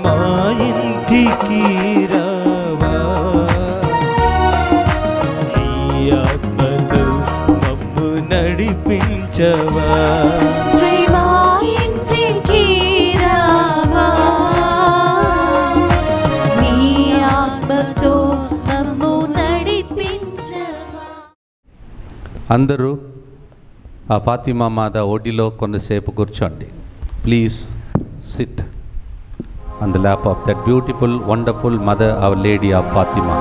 మా ఇంటికి రావా, నీ ఆత్మతో మమ్ము నడిపించవా. మా ఇంటికి రావా, నీ ఆత్మతో మమ్ము నడిపించవా. అందరూ ఆ ఫాతిమా మాత ఒడిలో కొంతసేపు కూర్చోండి. Please SIT on the lap of that beautiful, wonderful mother, our Lady of Fatima.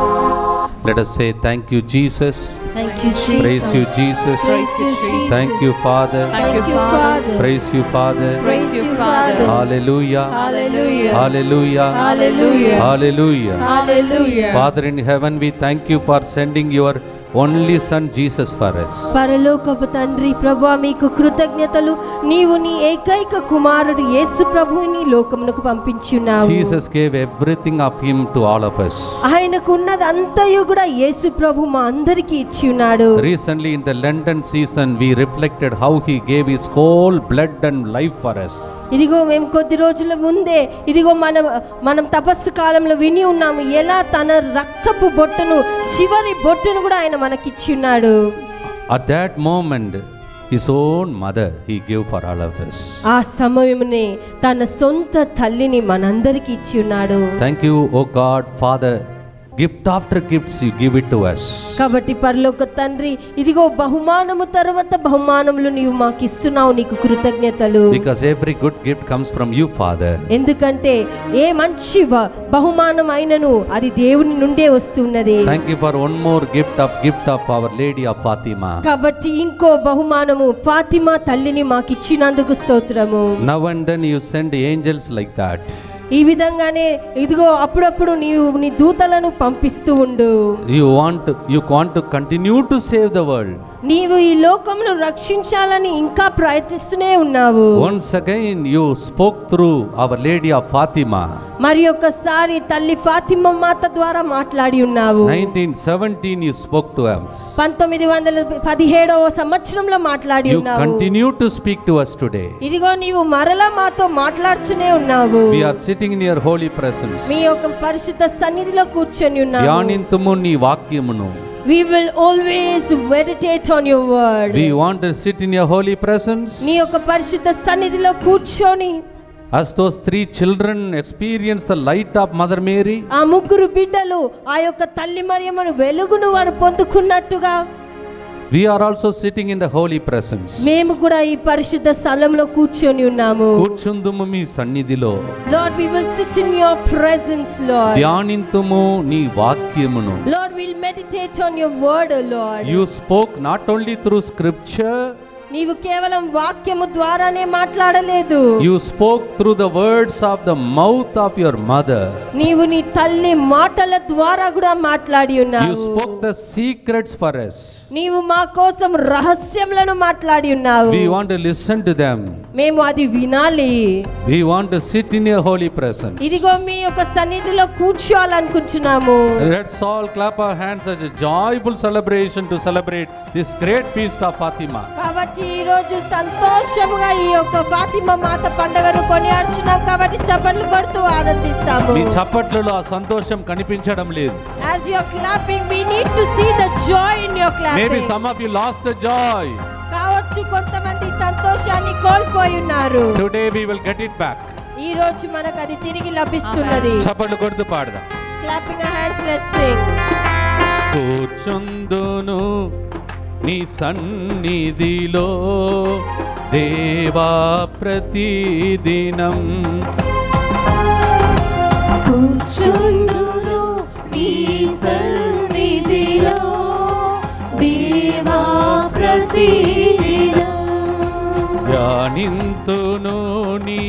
Let us say, thank you, Jesus. Thank you, Jesus. Praise you, Jesus. Praise you, Jesus. Thank you, Father. Thank you, Father. Praise you, Father. Praise you, Father. Hallelujah. Hallelujah. Hallelujah. Hallelujah. Hallelujah. Hallelujah. Father in heaven, we thank you for sending your only son Jesus for us. పరలోకపు తండ్రి ప్రభువా, మీకు కృతజ్ఞతలు. నీవు నీ ఏకైక కుమారుడు యేసు ప్రభువుని లోకమునకు పంపించున్నావు. Jesus gave everything of him to all of us. ఆయనకున్నది అంతయు కూడా యేసు ప్రభు మా అందరికీ ఇచ్చి ఉన్నాడు. Recently in the Lenten season we reflected how he gave his whole blood and life for us. ఇదిగో మేము కొద్ది రోజుల ముందే ఇదిగో మనం తపస్సు కాలంలో విని ఉన్నాము, ఎలా తన రక్తపు బొట్టును, చివరి బొట్టును కూడా ఆయన మనకిచ్చి ఉన్నాడు. At that moment his own mother he gave for all of us. ఆ సమయమునే తన సొంత తల్లిని మనందరికీ ఇచ్చి ఉన్నాడు. Thank you, O God, Father. Gift after gifts you give it to us. కాబట్టి పరలోక తండ్రి, ఇదిగో బహుమానము తర్వాత బహుమానములు నీవు మాకు ఇస్తున్నావు, నీకు కృతజ్ఞతలు. Because every good gift comes from you, Father. ఎందుకంటే ఏ మంచి బహుమానం అయినను అది దేవుని నుండే వస్తున్నది. Thank you for one more gift of our Lady of Fatima. కాబట్టి ఇంకో బహుమానము ఫాతిమా తల్లిని మాకు ఇచ్చినందుకు స్తోత్రము. Now and then you send angels like that. ఈ విధంగానే ఇదిగో అప్పుడప్పుడు నీవు నీ దూతలను పంపిస్తూ ఉండు. You want to continue to save the world. నీవు ఈ లోకమును రక్షించాలని ఇంకా ప్రయత్నిస్తూనే ఉన్నావు. Once again you spoke through our Lady of Fatima. మరి ఒక్కసారి తల్లి ఫాతిమా మాత ద్వారా మాట్లాడి ఉన్నావు. 1917 you spoke to us. 1917వ సంవత్సరంలో మాట్లాడి ఉన్నావు. You continue to speak to us today. ఇదిగో నీవు మరలా మాతో మాట్లాడుతూనే ఉన్నావు. We are sitting in your holy presence. మీ యొక్క పరిశుద్ధ సన్నిధిలో కూర్చొని ఉన్నాము. ధ్యానింతుము నీ వాక్యమును. We will always meditate on your word. We want to sit in your holy presence. నీ యొక్క పరిశుద్ధ సన్నిధిలో కూర్చొని as those 3 children experience the light of Mother Mary. ఆ ముగ్గురు బిడ్డలు ఆ యొక్క తల్లి మరియమ్మను వెలుగును వారు పొందుకున్నట్టుగా we are also sitting in the holy presence. మేము కూడా ఈ పరిశుద్ధ స్థలంలో కూర్చొని ఉన్నాము. కూర్చుందుము మీ సన్నిధిలో. Lord, we will sit in your presence, Lord. ధ్యానింతుము నీ వాక్యమును. Lord, we'll meditate on your word, O Lord. You spoke not only through scripture. నీవు కేవలం వాక్యము ద్వారానే మాట్లాడలేదు. You spoke through the words of the mouth of your mother. నీవు నీ తల్లి మాటల ద్వారా కూడా మాట్లాడి ఉన్నావు. You spoke the secrets for us. నీవు మా కోసం రహస్యములను మాట్లాడి ఉన్నావు. We want to listen to them. మేము అది వినాలి. We want to sit in your holy presence. ఇదిగో మీ యొక్క సన్నిధిలో కూర్చోవాలనుకుంటున్నాము. Let's all clap our hands as a joyful celebration to celebrate this great feast of Fatima. కాబట్టి ఈ రోజు సంతోషముగా ఈ యొక్క ఫాతిమా మాత పండుగను కొనియాడుచున్నాం కాబట్టి చప్పట్లు కొడుతూ ఆనందిస్తాము. మీ చప్పట్లలో ఆ సంతోషం కనిపించడం లేదు. As you are clapping, we need to see the joy in your clapping. Maybe some of you lost the joy. కావచ్చు కొంతమంది సంతోషాన్ని కోల్పోయి ఉన్నారు. Today we will get it back. ఈ రోజు మనకు అది తిరిగి లభిస్తున్నది. చప్పట్లు కొడుతూ పాడదాం. Clapping our hands, let's sing. కూర్చుందును నీ సన్నిధిలో దేవా ప్రతిదినం. కూర్చుందును నీ సన్నిధిలో దేవా ప్రతిదినం. ధ్యానింతును నీ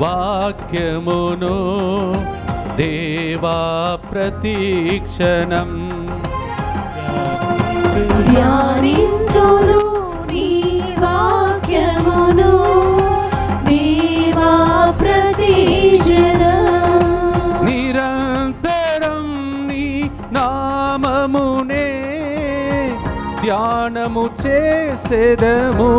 వాక్యమును దేవా ప్రతీక్షణం ధ్యానింతును నీ వాక్యమును దేవా ప్రతీక్షణం నిరంతరం నీ నామమునే ధ్యానము చేసేదము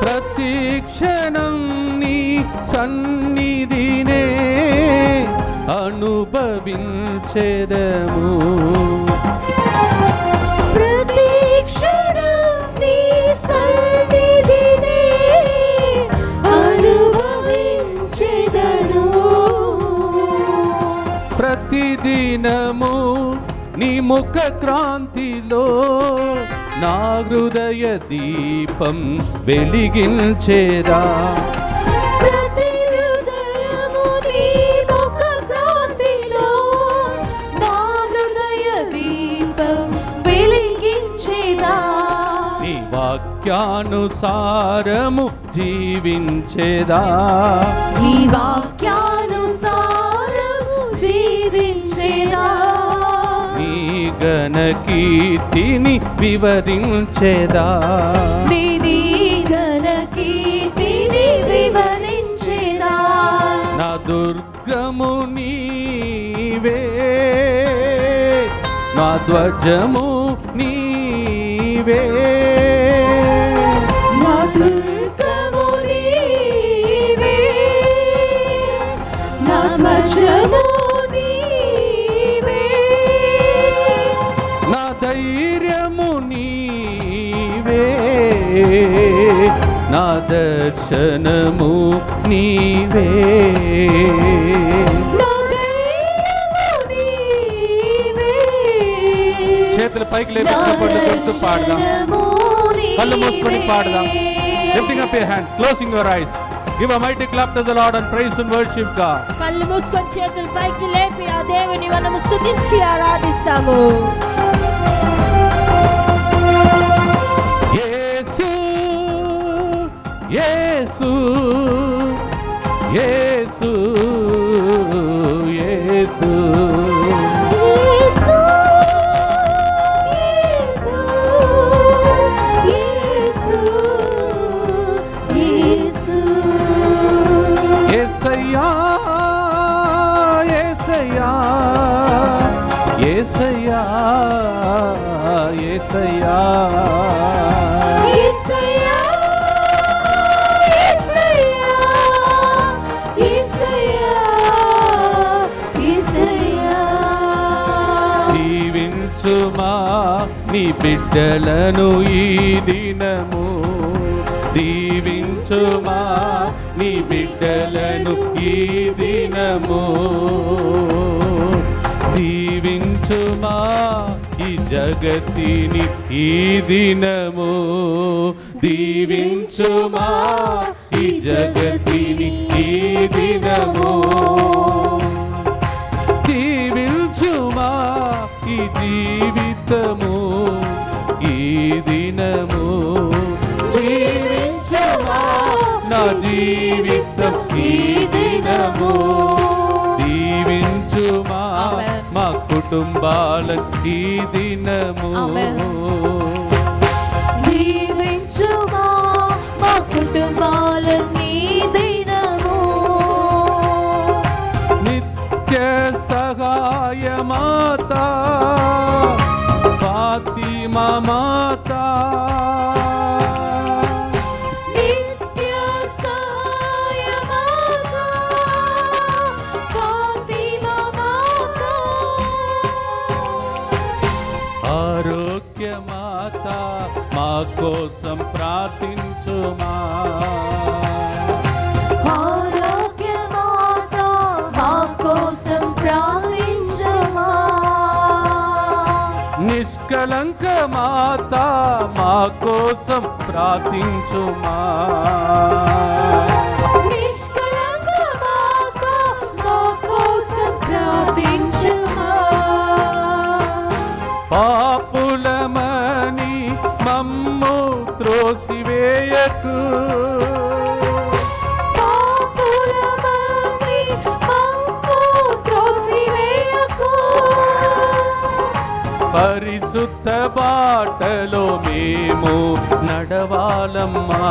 ప్రతిక్షణం నీ సన్నిధినే అనుభవించెదము ప్రతిక్షణం నీ సన్నిధినే అనుభవించెదను ప్రతిదినము నీ ముఖ క్రాంతిలో నా హృదయ దీపం వెలిగించేదా ప్రతి హృదయము నీ ముఖ కాంతిలో నా హృదయ దీపం వెలిగించేదా నీ వాక్యానుసారము జీవించేదా నీ వాక్యానుసారము జీవించేదా నీ ఘన కీర్తిని వివరించేదా నీ ఘన కీర్తిని వివరించేదా నా దుర్గము నీవే నా ధ్వజము నీవే నా దుర్గము నీవే నా ధ్వజము నీవే నా ధైర్యము నీవే నా దర్శనము నీవే నా ధైర్యము నీవే చేతులు పైకి లేపించినప్పుడు కొడుతూ పాడదాం కళ్ళు మూసుకొని పాడదాం lifting up your hands closing your eyes give a mighty clap to the Lord and praise and worship God కళ్ళు మూసుకొని చేతులు పైకి లేపి ఆ దేవుని మనము స్తుతించి ఆరాధిస్తాము. యేసు యేసు యేసు యేసు యేసయ్యా యేసయ్యా యేసయ్యా యేసయ్యా దీవించుమా నీ బిడ్డలను ఈ దినము దీవించుమా నీ బిడ్డలను ఈ దినము దీవించుమా ఈ జగతిని ఈ దినము దీవించుమా ఈ జగతిని ఈ దినము దీవించుమా ఈ జీవితము ఈ దినము జీవించుమా నా జీవితం ఈ దినము దీవించుమా మా కుటుంబాల ఈ దినము దీవించుమా మా కుటుంబాలన్నీ దినము నిత్య సహాయ మాత ఫాతిమా మాత నిత్య సహాయ మాత ఫాతిమా మాత ఆరోగ్య మాత మా కోసం ప్రార్థించుమా ఆరోగ్య మాత మా కోసం ప్రార్థించుమా నిష్కలంక మాత మా కోసం ప్రార్థించుమా నిష్కలంక మాత మా కోసం ప్రార్థించుమా పాపులమని మమ్ము త్రోసివేయకు, పాపులమని మమ్ము త్రోసివేయకు. పరిశుద్ధ బాటలో మేము నడవాలమ్మా,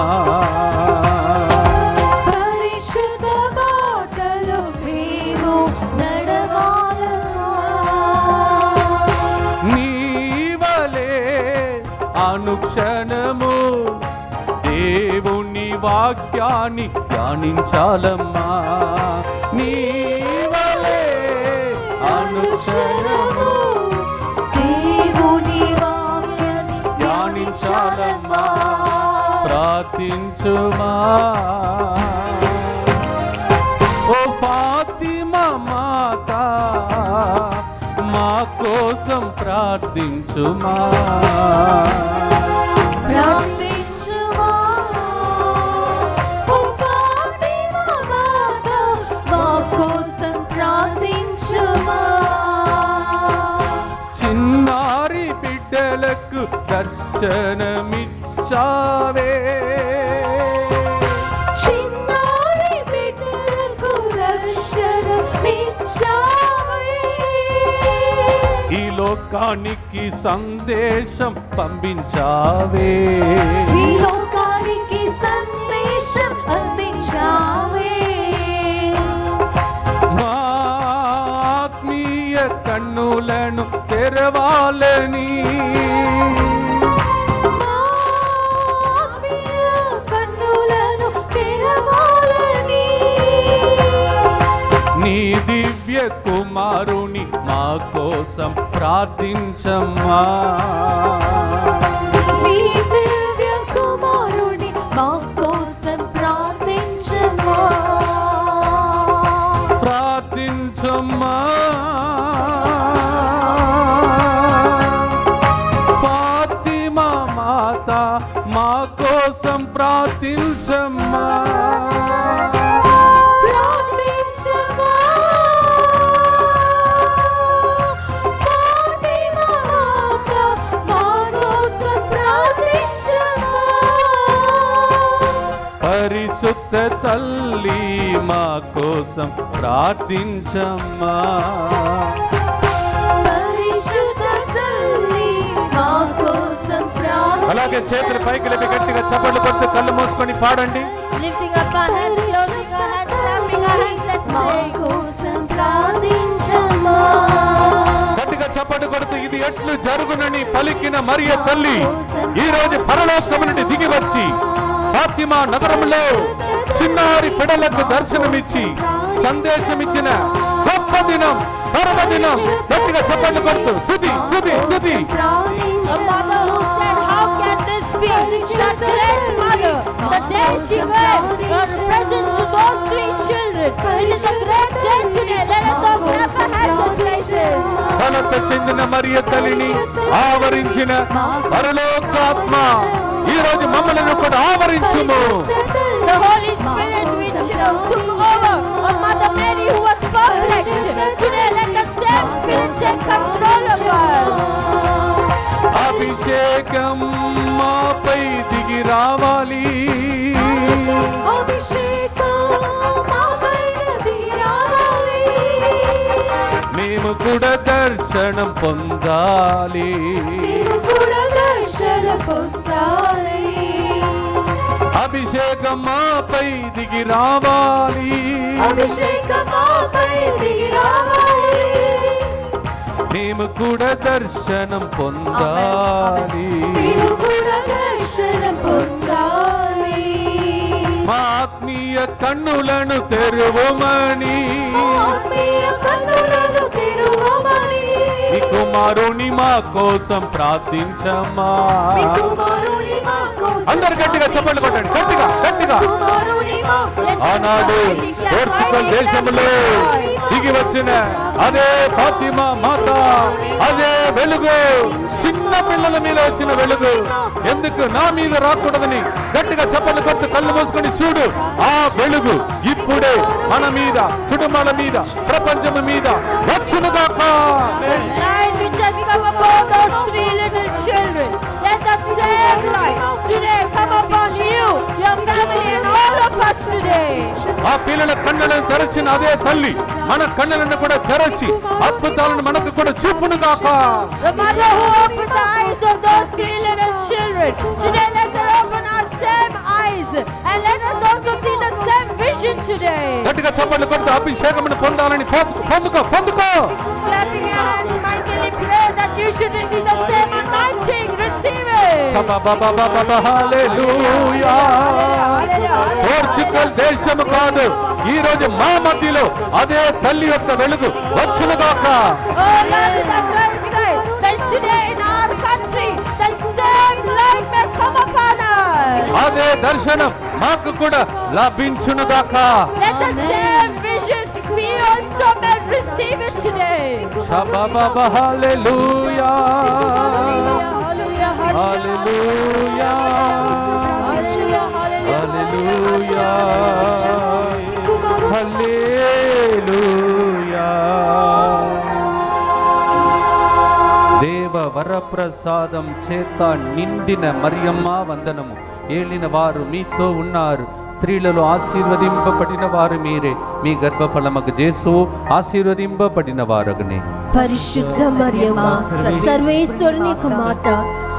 పరిశుద్ధ బాటలో మేము నడవాలమ్మా. నీవలే అనుక్షణము దేవుని వాక్యాన్ని ధ్యానించాలమ్మా, నీవలే అనుక్షణము దేవుని వాక్యాన్ని ధ్యానించాలమ్మా, ప్రార్థించుమా. ఓ ఫాతిమా మాత మా కోసం ప్రార్థించుమా, ప్రార్థించుమా. ఓ ఫాతిమా మాత మా కోసం ప్రార్థించుమా. చిన్నారి బిడ్డలకు దర్శనమిచ్చావే, చిన్నారి బిడ్డలకు రక్షణమిచ్చావే. ఈ లోకానికి సందేశం పంపించావే, ఈ లోకానికి సందేశం అందించావే. మా ఆత్మీయ కన్నులను తెరవాలని, మా ఆత్మీయ కన్నులను తెరవాలని. నీ దివ్య కుమారుని మా కోసం ప్రార్థించమ్మా, నీ దివ్య కుమారుని మా కోసం ప్రార్థించమ్మా. ప్రార్థించమ్మా. ఫాతిమా మాత మా కోసం ప్రార్థించమ్మా, ప్రార్థించమ్మా. ఫాతిమా మాత మా కోసం ప్రార్థించమ్మా. పరిశుద్ధ తల్లి మా కోసం ప్రార్థించమ్మా, పరిశుద్ధ తల్లి మా కోసం ప్రార్థించమ్మా. అలాగే చేతులు పైకి లేపి గట్టిగా చప్పట్లు కొడుతూ కళ్ళు మూసుకొని పాడండి. Lifting up our hands, closing our hands, clapping our hands, let's మా sing. కోసం ప్రార్థించమ్మా. గట్టిగా చప్పట్లు కొడుతూ ఇది ఎట్లు జరుగునని పలికిన మరియ తల్లి ఈ రోజు పరలోకము నుండి దిగి వచ్చి ఫాతిమా నగరంలో చిన్నారి పిడలకు దర్శనమిచ్చి సందేశమిచ్చిన గొప్ప దినం, పర్వదినం. గట్టిగా చప్పట్లు కొడుతూ తుది తుది తుది. A mother who said, how can this be? The great mother, the day she went, her presence to those three children. It is a great day today. Let us all clap our hands and praise Him. ఘనత చెందిన మరియ తల్లిని ఆవరించిన పరలోకాత్మ ఈ రోజు మమ్మల్ని కూడా ఆవరించుము. The Holy Spirit which took over on Mother Mary who was perplexed. Today let that same Spirit take control of us. అభిషేకం మాపై దిగి రావాలి, అభిషేకం మాపైన దిగి రావాలి. మేము కూడా దర్శనం పొందాలి, మేము కూడా దర్శనం పొందాలి. అభిషేకం మాపై దిగి రావాలి, అభిషేకం మాపై దిగి రావాలి. మేము కూడా దర్శనం పొందాలి, మేము కూడా దర్శనం పొందాలి. మా ఆత్మీయ కన్నులను తెరువమని ఆత్మీయ కన్నులను తెరువమని నీ కుమారుని మా కోసం ప్రార్థించమ్మా. మీ కుమారుని మా కోసం అందరు గట్టిగా చప్పట్లు కొట్టండి, గట్టిగా గట్టిగా. కుమారుని మా కోసం ఆనాడు పోర్చుగల్ దేశంలో దిగి వచ్చిన అదే ఫాతిమా మాత, అదే వెలుగు, చిన్న పిల్లల మీద వచ్చిన వెలుగు ఎందుకు నా మీద రాకూడదని గట్టిగా చప్పట్లు కొట్టు కళ్ళు మూసుకొని చూడు. ఆ వెలుగు ఇప్పుడే మన మీద, కుటుంబాల మీద, ప్రపంచం మీద వచ్చునుగాక. The light which has come upon for those three little children. Let that same light today come upon you, your family, and all of us today. ఆ పిల్లల కన్నులను తెరచిన అదే తల్లి మన కన్నులను కూడా తెరచి అద్భుతాలను మనకు కూడా చూపును గాక. The mother who opened the eyes of those three little children, today let her open our same eyes and let us also see the same vision today. గట్టిగా చప్పట్లు కొడుతూ అభిషేకమును పొందాలని పొందుకో. Clapping your hands, mightily pray that you should receive the same anointing. Receive it. Hallelujah. Portugal దేశము కాదు, ఈ రోజు మా మధ్యలో అదే తల్లి యొక్క వెలుగు వచ్చునుగాక. Oh Lord, the great cry that today in our country the same light may come upon us. అదే దర్శనం మాకు కూడా లభించునుగాక. Let the same vision we also may receive it today. Hallelujah. Hallelujah. హల్లెలూయా. హల్లెలూయా. హల్లెలూయా. దేవ వరప్రసాదం చేత నిండిన మరియమ్మ వందనము. ఏలిన వారు మీతో ఉన్నారు, స్త్రీలలో ఆశీర్వదింపబడిన వారు మీరే, మీ గర్భఫలమగు యేసు ఆశీర్వదింపబడిన వారగునే. పరిశుద్ధ మరియమ్మ సర్వేశ్వరుని మాత,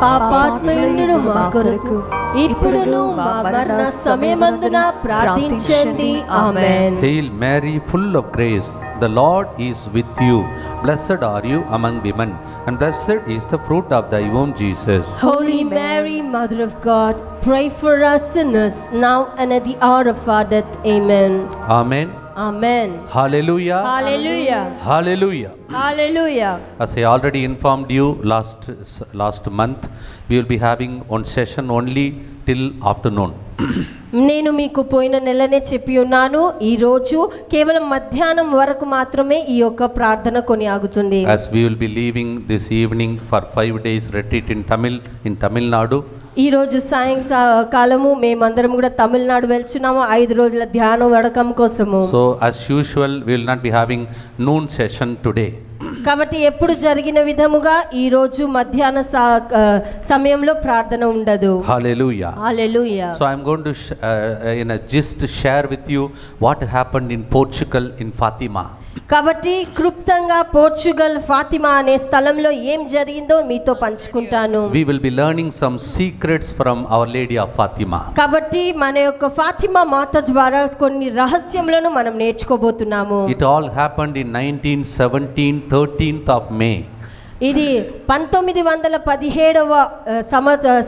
పాపాత్మయుండును మా కొరకు ఇప్పుడును మా మరణ సమయమందున ప్రార్థించండి. ఆమేన్. Hail Mary, full of grace, the Lord is with you. Blessed are you among women, and blessed is the fruit of thy womb, Jesus. Holy Mary, Mother of God, pray for us sinners, now and at the hour of our death. Amen. Amen. Amen. Hallelujah. Hallelujah. Hallelujah. Hallelujah. As I already informed you last month, we will be having one session only till afternoon. నేను మీకు పోయిన నెలనే చెప్పి ఉన్నాను, ఈ రోజు కేవలం మధ్యాహ్నం వరకు మాత్రమే ఈ యొక్క ప్రార్థన కొనసాగుతుంది. As we will be leaving this evening for 5 days retreat in Tamil Nadu. ఈ రోజు సాయంకాలము మేమందరం కూడా తమిళనాడు వెళ్తున్నాము 5 రోజుల ధ్యాన వడకం కోసము. So as usual we will not be having noon session today. కాబట్టి ఎప్పుడు జరిగిన విధముగా ఈ రోజు మధ్యాహ్న సమయంలో ప్రార్థన ఉండదు. Hallelujah. Hallelujah. So I am going to in a gist share with you what happened in Portugal in Fatima. కాబట్టి క్లుప్తంగా పోర్చుగల్ ఫాతిమా అనే స్థలంలో ఏం జరిగిందో మీతో పంచుకుంటాను. We will be learning some secrets from Our Lady of Fatima. కాబట్టి మన యొక్క ఫాతిమా మాత ద్వారా కొన్ని రహస్యములను మనం నేర్చుకోబోతున్నాము. It all happened in 1917, 13th of May. ఇది 1917వ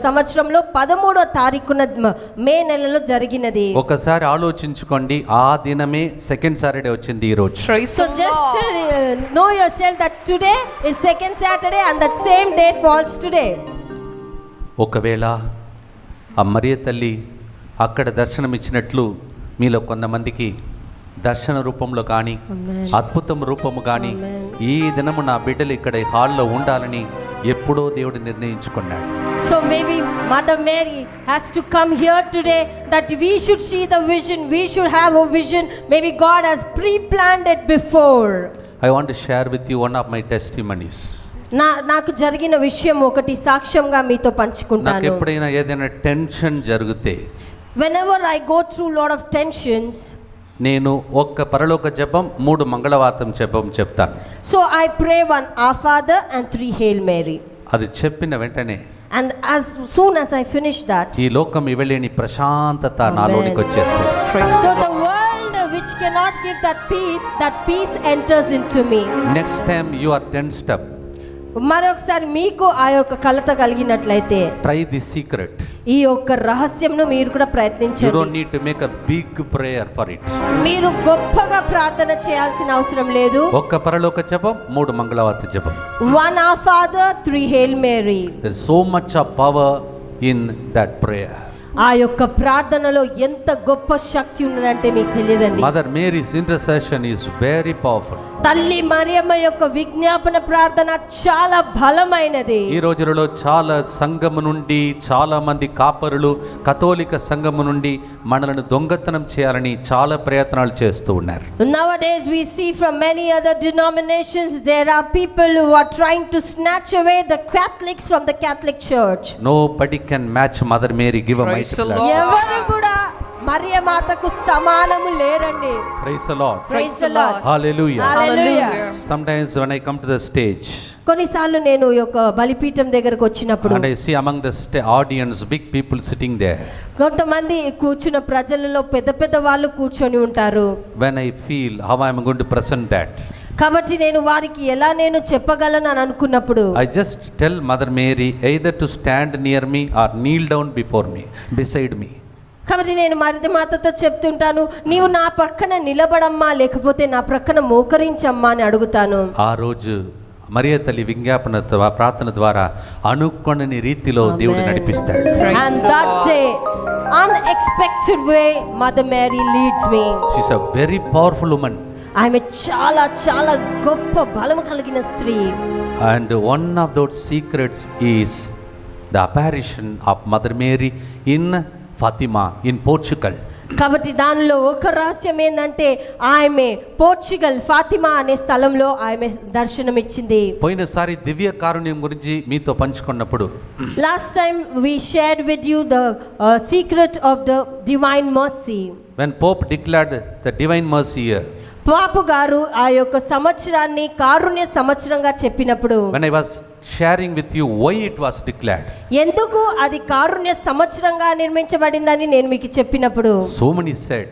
సంవత్సరంలో 13వ తారీఖున మే నెలలో జరిగినది. ఒకసారి ఆలోచించుకోండి, ఆ దినమే సెకండ్ సాటర్డే వచ్చింది ఈ రోజు. So just know yourself that today is second Saturday and that same date falls today. ఒకవేళ ఆ మరియ తల్లి అక్కడ దర్శనం ఇచ్చినట్లు మీలో కొంతమందికి దర్శన రూపంలో కానీ అద్భుతం రూపము కానీ ఈ దినము నా బిడ్డలు ఇక్కడ హాల్లో ఉండాలని ఎప్పుడో దేవుడు నిర్ణయించుకున్నాడు. So maybe Mother Mary has to come here today that we should see the vision, we should have a vision. Maybe God has pre-planned it before. I want to share with you one of my testimonies. నాకు జరిగిన విషయం ఒకటి సాక్ష్యంగా మీతో పంచుకుంటాను. నాకు ఎప్పుడైనా ఏదైనా టెన్షన్ జరిగితే, whenever I go through lot of tensions, నేను ఒక్క పరలోక జపం 3 మంగళవార్తం జపం చెప్తాను. So I pray one Our Father and 3 Hail Mary. అది చెప్పిన వెంటనే and as soon as I finish that, ఈ లోకం ఇవ్వలేని ప్రశాంతత నాలోనికి వచ్చేస్తుంది. So the world which cannot give that peace enters into me. Next time you are tensed up, మరొకసారి మీకు ఆ యొక్క కలత కలిగినట్లయితే try this secret. ఈ యొక్క రహస్యంను మీరు కూడా ప్రయత్నించండి. You don't need to make a big prayer for it. మీరు గొప్పగా ప్రార్థన చేయాల్సిన అవసరం లేదు. ఒక్క పరలోక జపం 3 మంగళవార్త జపం. One Our Father, 3 Hail Mary. There is so much of power in that prayer. ఆ యొక్క ప్రార్థనలో ఎంత గొప్ప శక్తి ఉన్నదంటే మీకు తెలియదండి. Mother Mary's intercession is very powerful. తల్లి మరియమ్మ యొక్క విజ్ఞాపన ప్రార్థన చాలా బలమైనది. ఈ రోజులలో చాలా సంఘము నుండి చాలా మంది కాపరులు కథోలిక సంఘము నుండి మనలను దొంగతనం చేయాలని చాలా ప్రయత్నాలు చేస్తూ ఉన్నారు. Nowadays we see from many other denominations there are people who are trying to snatch away the Catholics from the Catholic Church. Nobody can match Mother Mary. Give a mighty clap. ఎవరు కూడా మరియమాతకు సమానము లేరండి. Praise the Lord. Praise the Lord. Hallelujah. Hallelujah. Sometimes when I come to the stage కొన్నిసార్లు నేను ఈ యొక్క బలిపీఠం దగ్గరకు వచ్చినప్పుడు and I see among the audience big people sitting there, కొంతమంది కూర్చున్న ప్రజలలో పెద్ద పెద్ద వాళ్ళు కూర్చొని ఉంటారు. when I feel how I am going to present that, కాబట్టి నేను వారికి ఎలా నేను చెప్పగలను అని అనుకున్నప్పుడు I just tell Mother Mary either to stand near me or kneel down before me, beside me. కాబట్టి నేను మరియమాతతో చెప్తుంటాను, నీవు నా పక్కన నిలబడమ్మా లేకపోతే నా ప్రక్కన మోకరించమ్మా అని అడుగుతాను. ఆ రోజు మరియ తల్లి విజ్ఞాపన ప్రార్థన ద్వారా అనుకోని రీతిలో దేవుడు నడిపిస్తాడు. And that day unexpected way Mother Mary leads me. She is a very powerful woman. ఆమె చాలా చాలా గొప్ప బలము కలిగిన స్త్రీ. And one of those secrets is the apparition of Mother Mary in Fatima in Portugal. కాబట్టి దానిలో ఒక రహస్యం ఏంటంటే ఆమె పోర్చుగల్ ఫాతిమా అనే స్థలంలో ఆమె దర్శనం ఇచ్చింది. పోయినసారి దివ్య కారుణ్యం గురించి మీతో పంచుకున్నప్పుడు last time we shared with you the secret of the divine mercy. when Pope declared the divine mercy year, పాపు గారు ఆ యొక్క సంవత్సరాన్ని కారుణ్య సంవత్సరంగా చెప్పినప్పుడు when I was sharing with you why it was declared, ఎందుకు అది కారుణ్య సంవత్సరంగా నిర్మించబడిందని నేను మీకు చెప్పినప్పుడు so many said,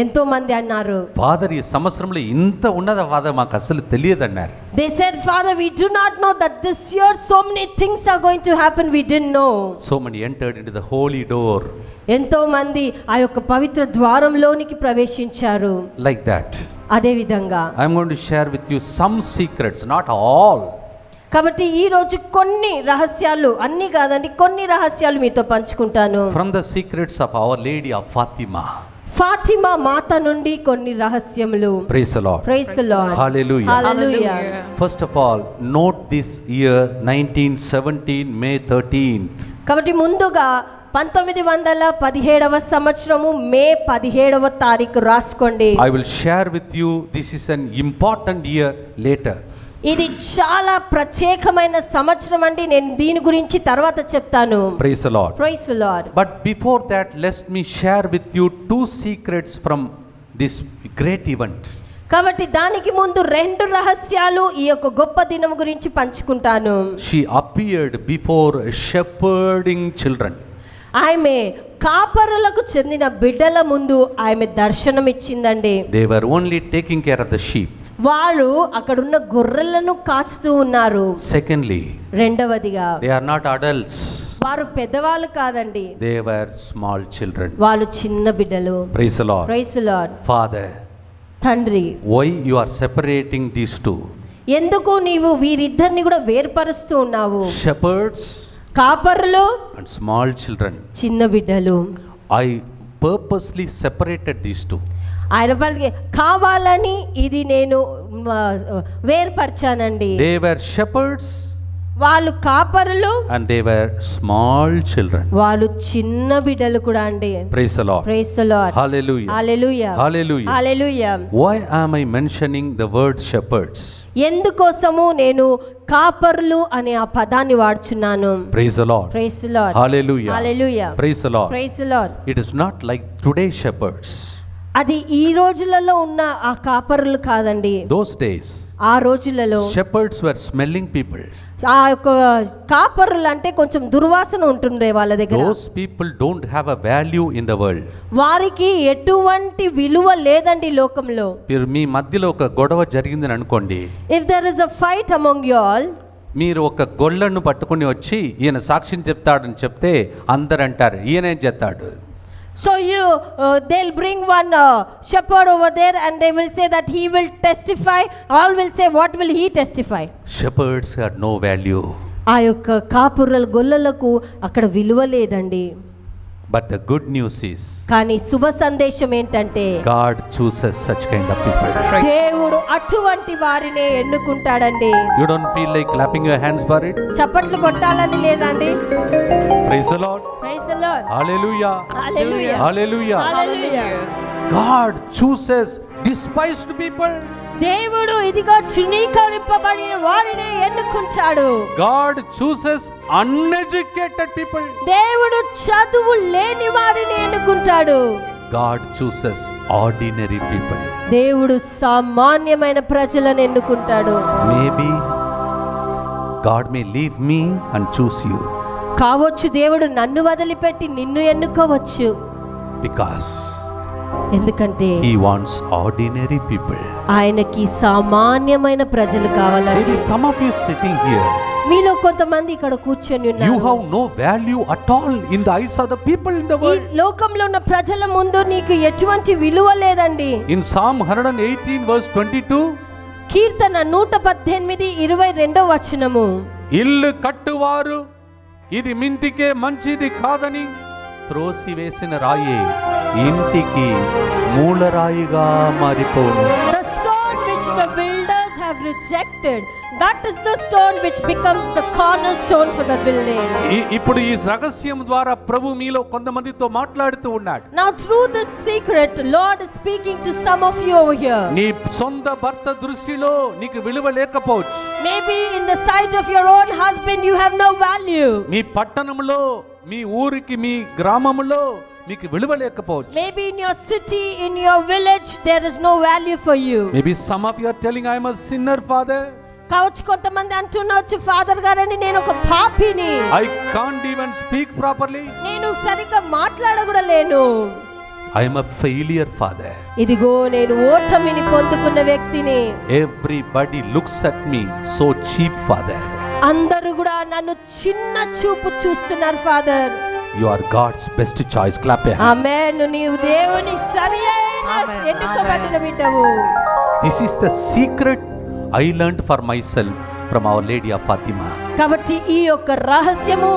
ఎంతో మంది అన్నారు, ఫాదర్ ఈ సంవత్సరంలో ఇంత ఉన్నదా ఫాదర్ మాకు అసలు తెలియదన్నారు. they said, father, we do not know that this year so many things are going to happen, we didn't know. So many entered into the holy door. ఎంతో మంది ఆ యొక్క పవిత్ర ద్వారంలోనికి ప్రవేశించారు. Like that, అదే విధంగా I am going to share with you some secrets, not all. కాబట్టి ఈ రోజు కొన్ని రహస్యాలు, అన్ని కాదండి, కొన్ని రహస్యాలు మీతో పంచుకుంటాను. From the secrets of Our Lady of Fatima. Fatima మాత నుండి కొన్ని రహస్యములు. Praise the Lord. Praise the Lord. Hallelujah. Hallelujah. First of all, note this year 1917 May 13th. కాబట్టి ముందుగా 1917వ సంవత్సరము మే 17వ తారీఖు రాసుకోండి. I will share with you, this is an important year later. ఇది చాలా ప్రత్యేకమైన సంవత్సరం అండి, నేను దీని గురించి తర్వాత చెప్తాను. Praise the Lord. Praise the Lord. But before that, let me share with you two secrets from this great event. కాబట్టి దానికి ముందు రెండు రహస్యాలు ఈ యొక్క గొప్ప దినం గురించి పంచుకుంటాను. She appeared before shepherding children. ఆమె కాపరులకు చెందిన బిడ్డల ముందు ఆమె దర్శనం ఇచ్చిందండి. They were only taking care of the sheep. వాళ్ళు అక్కడున్న గొర్రెలను కాచుతూ ఉన్నారు. Secondly, రెండవదిగా they are not adults. వారు పెద్దవాళ్ళు కాదండి, They were small children. వాళ్ళు చిన్న బిడ్డలు. Praise the Lord. Praise the Lord. Father, తండ్రి, why you are separating these two? ఎందుకు నీవు వీరిద్దరిని కూడా వేర్పరుస్తూ ఉన్నావు? Shepherds కాపరులు and small children. చిన్న బిడ్డలు. I purposely separated these two. ఆయన వాళ్ళకి కావాలని ఇది నేను వేర్పరచానండి. They were shepherds వాళ్ళు కాపరులు and they were small children. వాళ్ళు చిన్న బిడ్డలు కూడా అండి. Praise the Lord. Praise the Lord. Hallelujah. Hallelujah. Hallelujah. Hallelujah. Why am I mentioning the word shepherds? ఎందుకోసము నేను కాపరులు అనే ఆ పదాన్ని వాడుచున్నాను? Praise the Lord. Praise the Lord. Hallelujah. Hallelujah. Praise the Lord. Praise the Lord. It is not like today's shepherds. అది ఈ రోజులలో ఉన్న ఆ కాపరులు కాదండి. Those days, ఆ రోజులలో shepherds were smelling people. ఆ యొక్క కాపరులు అంటే కొంచెం దుర్వాసన ఉంటుండే వాళ్ళ దగ్గర. Those people don't have a value in the world. వారికి ఎటువంటి విలువ లేదండి లోకంలో. మీరు మీ మధ్యలో ఒక గొడవ జరిగిందని అనుకోండి, if there is a fight among you all, మీరు ఒక గొల్లను పట్టుకుని వచ్చి ఈయన సాక్ష్యం చెప్తాడని చెప్తే అందరు అంటారు ఈయనేం చెప్తాడు. So they'll bring one shepherd over there and they will say that he will testify. All will say, what will he testify? Shepherds had no value. ఆ యొక్క కాపురుల గొల్లలకు అక్కడ విలువ లేదండి. But the good news is, కానీ శుభ సందేశం ఏంటంటే God chooses such kind of people. దేవుడు అటువంటి వారినే ఎన్నుకుంటాడండి. You don't feel like clapping your hands for it? చప్పట్లు కొట్టాలని లేదండి. Praise the Lord. Praise the Lord. Hallelujah. Hallelujah. Hallelujah. Hallelujah. God chooses despised people. దేవుడు ఇదిగో చునీకరింపబడిన వారిని ఎన్నుకుంటాడు. God chooses uneducated people. దేవుడు చదువు లేని వారిని ఎన్నుకుంటాడు. God chooses ordinary people. దేవుడు సామాన్యమైన ప్రజలను ఎన్నుకుంటాడు. Maybe God may leave me and choose you. కావచ్చు దేవుడు నన్ను వదిలిపెట్టి నిన్ను ఎన్నుకోవచ్చు. Because ఎందుకంటే He wants ordinary people. ఆయనకి సామాన్యమైన ప్రజలు కావాలండి. Maybe some of you sitting here, మీలో కొంతమంది ఇక్కడ కూర్చొని you ఉన్నారు. have no value at all in the eyes of the people in the ఈ world. లోకంలో ఉన్న ప్రజల ముందు నీకు ఎటువంటి విలువ లేదండి. In Psalm 118 verse 22, కీర్తన 118 22వ వచనము, ఇల్లు కట్టువారు ఇది మింతికే మంచిది కాదని త్రోసివేసిన రాయే ఇంటికి మూలరాయిగా మారిపోను. the stone which the builders have rejected, that is the stone which becomes the cornerstone for the building. ఇప్పుడు ఈ రహస్యం ద్వారా ప్రభు మీలో కొంతమందితో మాట్లాడుతూ ఉన్నాడు. Now through this secret, Lord is speaking to some of you over here. నీ సొంత భర్త దృష్టిలో నీకు విలువ లేకపోవచ్చు. Maybe in the sight of your own husband you have no value. మీ పట్టణంలో, మీ ఊరికి, మీ గ్రామంలో మీకు విలువ లేకపోవచ్చు. Maybe in your city, in your village, there is no value for you. Maybe some of you are telling, I am a sinner, Father. కావచ్చు కొంతమంది అంటున్నారు, father గారని నేను ఒక పాపిని, I can't even speak properly. నేను సరిగ్గా మాట్లాడకూడలేను. I am a failure, Father. ఇదిగో నేను ఓటమిని పొందుకున్న వ్యక్తిని. Everybody looks at me so cheap, Father. అందరూ కూడా నన్ను చిన్న చూపు చూస్తున్నారు father. You are God's best choice. Clap your hands. ఆమేన్. నీవు దేవుని సరియైన ఎన్నుకోబడిన బిడ్డవు. This is the secret I learned for myself from Our Lady of Fatima. కాబట్టి ఈ యొక్క రహస్యము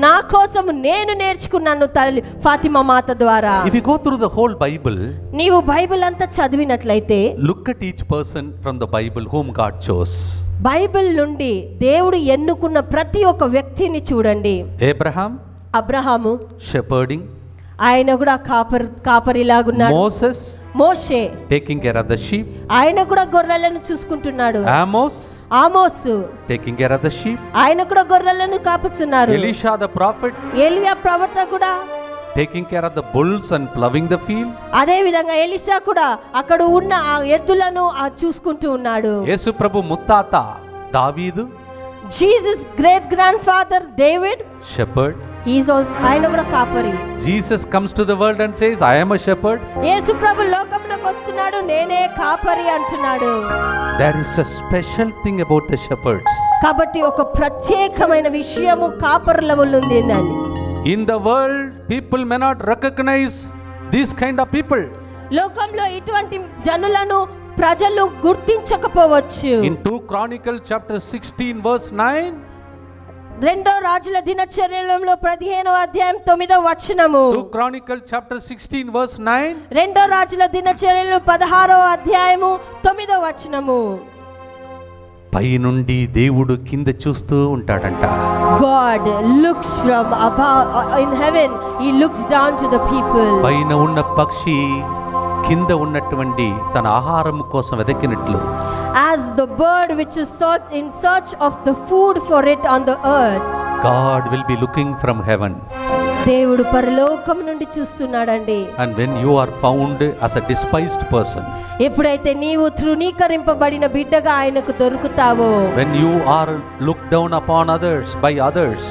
నా కోసం నేను నేర్చుకున్నాను తల్లి ఫాతిమా మాత ద్వారా. If you go through the whole Bible, నీవు బైబిల్ అంతా చదివినట్లయితే look at each person from the Bible whom God chose. Bible నుండి దేవుడు ఎన్నుకున్న ప్రతి ఒక్క వ్యక్తిని చూడండి. Abraham, Abraham shepherding. ఆయన కూడా కాపరిలాగున్నాడు. Moses, Moshe taking care of the sheep. ఆయన కూడా గొర్రెలను చూసుకుంటున్నాడు. ఆమోసు taking care of the sheep. ఆయన కూడా గొర్రెలను కాపుచున్నారు. Elisha the prophet, ఏలియా ప్రవక్త కూడా taking care of the bulls and plowing the field. అదే విధంగా ఎలీషా కూడా అక్కడ ఉన్న ఆ ఎద్దులను చూసుకుంటూ ఉన్నాడు. యేసు ప్రభు ముత్తాత దావీదు, Jesus great grand father David, shepherd. he is also ఆయన కూడా కాపరి. Jesus comes to the world and says, I am a shepherd. యేసు ప్రభు లోకంలోకి వస్తున్నాడు, నేనే కాపరి అంటున్నాడు. There is a special thing about the shepherds. కాబట్టి ఒక ప్రత్యేకమైన విషయము కాపరులలో ఉంది. In the world, people may not recognize these kind of people. లోకంలో ఇటువంటి జనులను ప్రజలు గుర్తించకపోవచ్చు. In 2 Chronicles chapter 16 verse 9, రెండో రాజుల దినచర్యలలో 15వ అధ్యాయం 9వ వచనము. 2 Chronicles chapter 16 verse 9, రెండో రాజుల దినచర్యలు 16వ అధ్యాయము 9వ వచనము. పై నుండి దేవుడు కింద చూస్తూ ఉంటాడంట. God looks from above in heaven, he looks down to the people. పైన ఉన్న పక్షి కింద ఉన్నటువంటి తన ఆహారం కోసం వెతికినట్లు, as the bird which is sought in search of the food for it on the earth, God will be looking from heaven. దేవుడు పరలోకం నుండి చూస్తున్నాడండి. And when you are found as a despised person, ఎప్పుడైతే నీవు తృణీకరింపబడిన బిడ్డగా ఆయనకు దొరుకుతావో, when you are looked down upon others by others,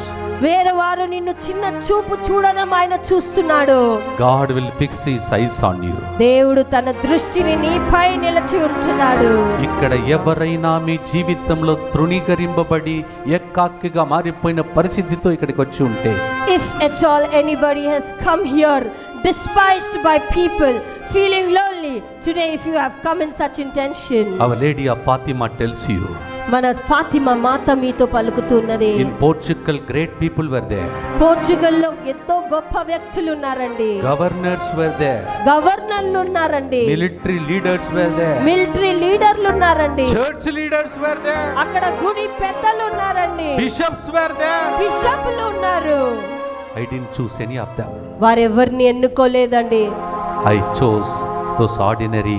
వేరే వారు నిన్ను చిన్న చూపు చూడడం ఆయన చూస్తున్నాడు. God will fix his eyes on you. దేవుడు తన దృష్టిని నీపై నిలిచి ఉంటున్నాడు. ఇక్కడ ఎవరైనా మీ జీవితంలో తృణీకరింపబడి ఏకాకిగా మారిపోయిన పరిస్థితితో ఇక్కడికి వచ్చి ఉంటే, if at all anybody has come here despised by people, feeling lonely, today if you have come in such intention, Our Lady of Fatima tells you, మన ఫాతిమా మాత మీతో పలుకుతున్నది. In Portugal, great people were there. పోర్చుగల్లో ఎంతో గొప్ప వ్యక్తులు ఉన్నారండి. Governors were there. గవర్నర్లు ఉన్నారండి. Military leaders were there. Military లీడర్లు ఉన్నారండి. Church leaders were there. అక్కడ గుడి పెద్దలు ఉన్నారండి. Bishops were there. బిషప్లు ఉన్నారు. I didn't choose any of them. వారెవరిని ఎన్నుకోలేదండి. I chose those ordinary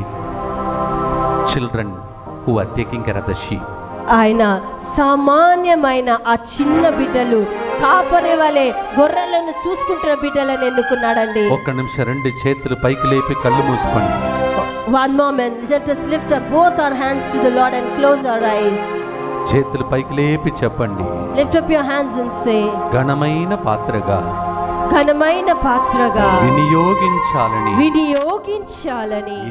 children who are taking care of the sheep. ఆయన సామాన్యమైన ఆ చిన్న బిడ్డలు కాపరి వలె గొర్రెలను చూసుకుంటున్న బిడ్డలను ఎన్నుకున్నాడండి. ఒక్క నిమిషం రెండు చేతులు పైకి లేపి కళ్ళు మూసుకోండి. One moment, let us lift up both our hands to the Lord and close our eyes. చేతులు పైకి లేపి చెప్పండి. Lift up your hands and say, ఘనమైన పాత్రగా ఘనమైన పాత్రగా వినియోగించాలని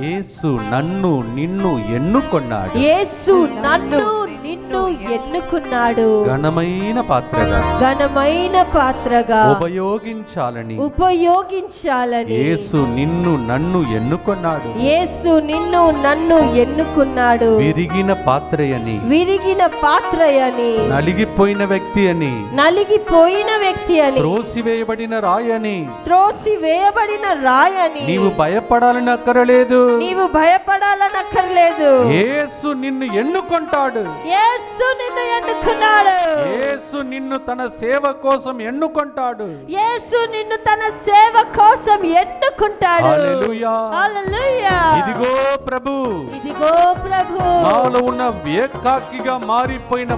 యేసు నన్ను నిన్ను ఎన్నుకున్నాడు. యేసు నన్ను నిన్ను ఎన్నుకున్నాడు. ఘనమైన పాత్రగా ఉపయోగించాలని యేసు నిన్ను నన్ను ఎన్నుకున్నాడు. యేసు నిన్ను నన్ను ఎన్నుకున్నాడు. విరిగిన పాత్రయని నలిగిపోయిన వ్యక్తి అని త్రోసివేయబడిన రాయని నీవు భయపడాలని అక్కరలేదు. యేసు నిన్ను ఎన్నుకుంటాడు. యేసు నిన్ను ఎన్నుకున్నాడు. యేసు నిన్ను తన సేవ కోసం ఎన్నుకుంటాడు. యేసు నిన్ను తన సేవ కోసం ఎన్నుకుంటాడు. హల్లెలూయా. హల్లెలూయా. ఇదిగో ప్రభు నాలో ఉన్న ఏకాకిగా మారిపోయిన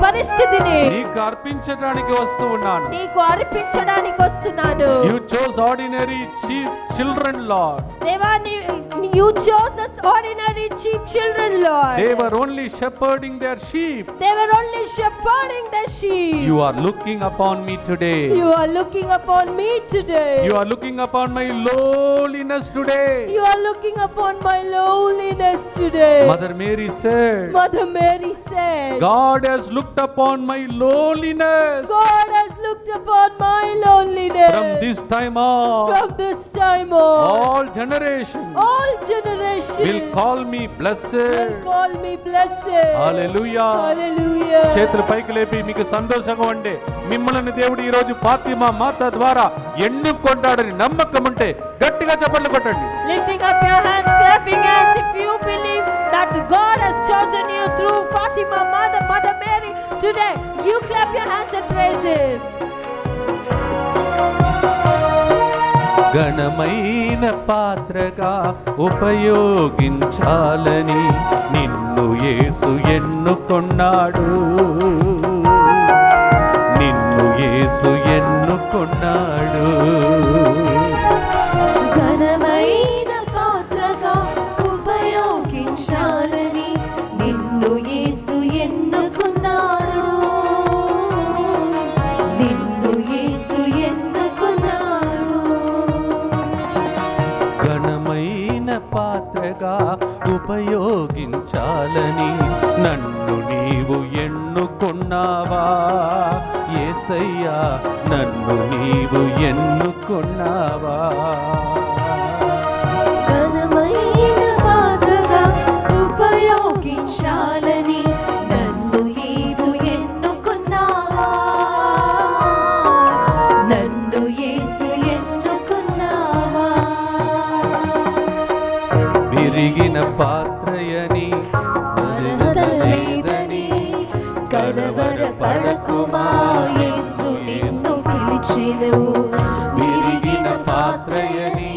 పరిస్థితిని నీకు అర్పించడానికి వస్తున్నాను. You chose ordinary children, Lord. You chose us ordinary cheap children, Lord. They were only shepherding their sheep. You are looking upon me today. You are looking upon me today. You are looking upon my lowliness today. You are looking upon my lowliness today. Mother Mary said, God has looked upon my lowliness. God has looked upon my loneliness. From this time on, all generations will call me blessed. Hallelujah. Hallelujah. చేతులు పైకి లేపి మీకు సంతోషంగా ఉండే మిమ్మల్ని దేవుడు ఈ రోజు ఫాతిమా మాత ద్వారా ఎన్నుకుంటాడని నమ్మకం ఉంటే గట్టిగా చప్పట్లు కొట్టండి. Lifting up your hands, clapping hands if you believe that God has chosen you through Fatima, Mother Mary today. You clap your hands and praise Him. ఘనమైన పాత్రగా ఉపయోగించాలని నిన్ను యేసు ఎన్నుకున్నాడు. ఘనమైన పాత్రగా ఉపయోగించాలని నిన్ను యేసు ఎన్నుకున్నాడు. ఘనమైన పాత్రగా ఉపయోగించాలని నన్ను నీవు ఎన్నుకున్నావా యేసయ్యా, నన్ను నీవు ఎన్నుకున్నావా. ఘనమైన పాత్రగా ఉపయోగించాలని నన్ను యేసు ఎన్నుకున్నావా. విరిగిన పాత్రయని లేదని కలవరపడకుమా, యేసు నిన్ను పిలిచెను. విరిగిన పాత్రయని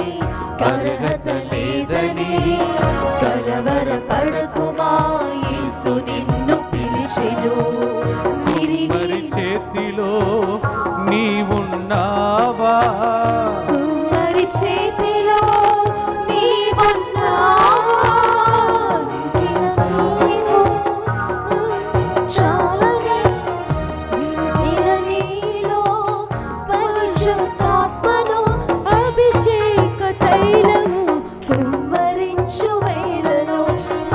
అర్హత లేదని కలవరపడకుమా, యేసు నిన్ను పిలిచెను. కుమ్మరి చేతిలో నీవున్నావా, కుమ్మరి చేతిలో నీవున్నావా. చాలని నీలో పరిశుద్ధాత్మను అభిషేక తైలము కుమ్మరించు వేళలో.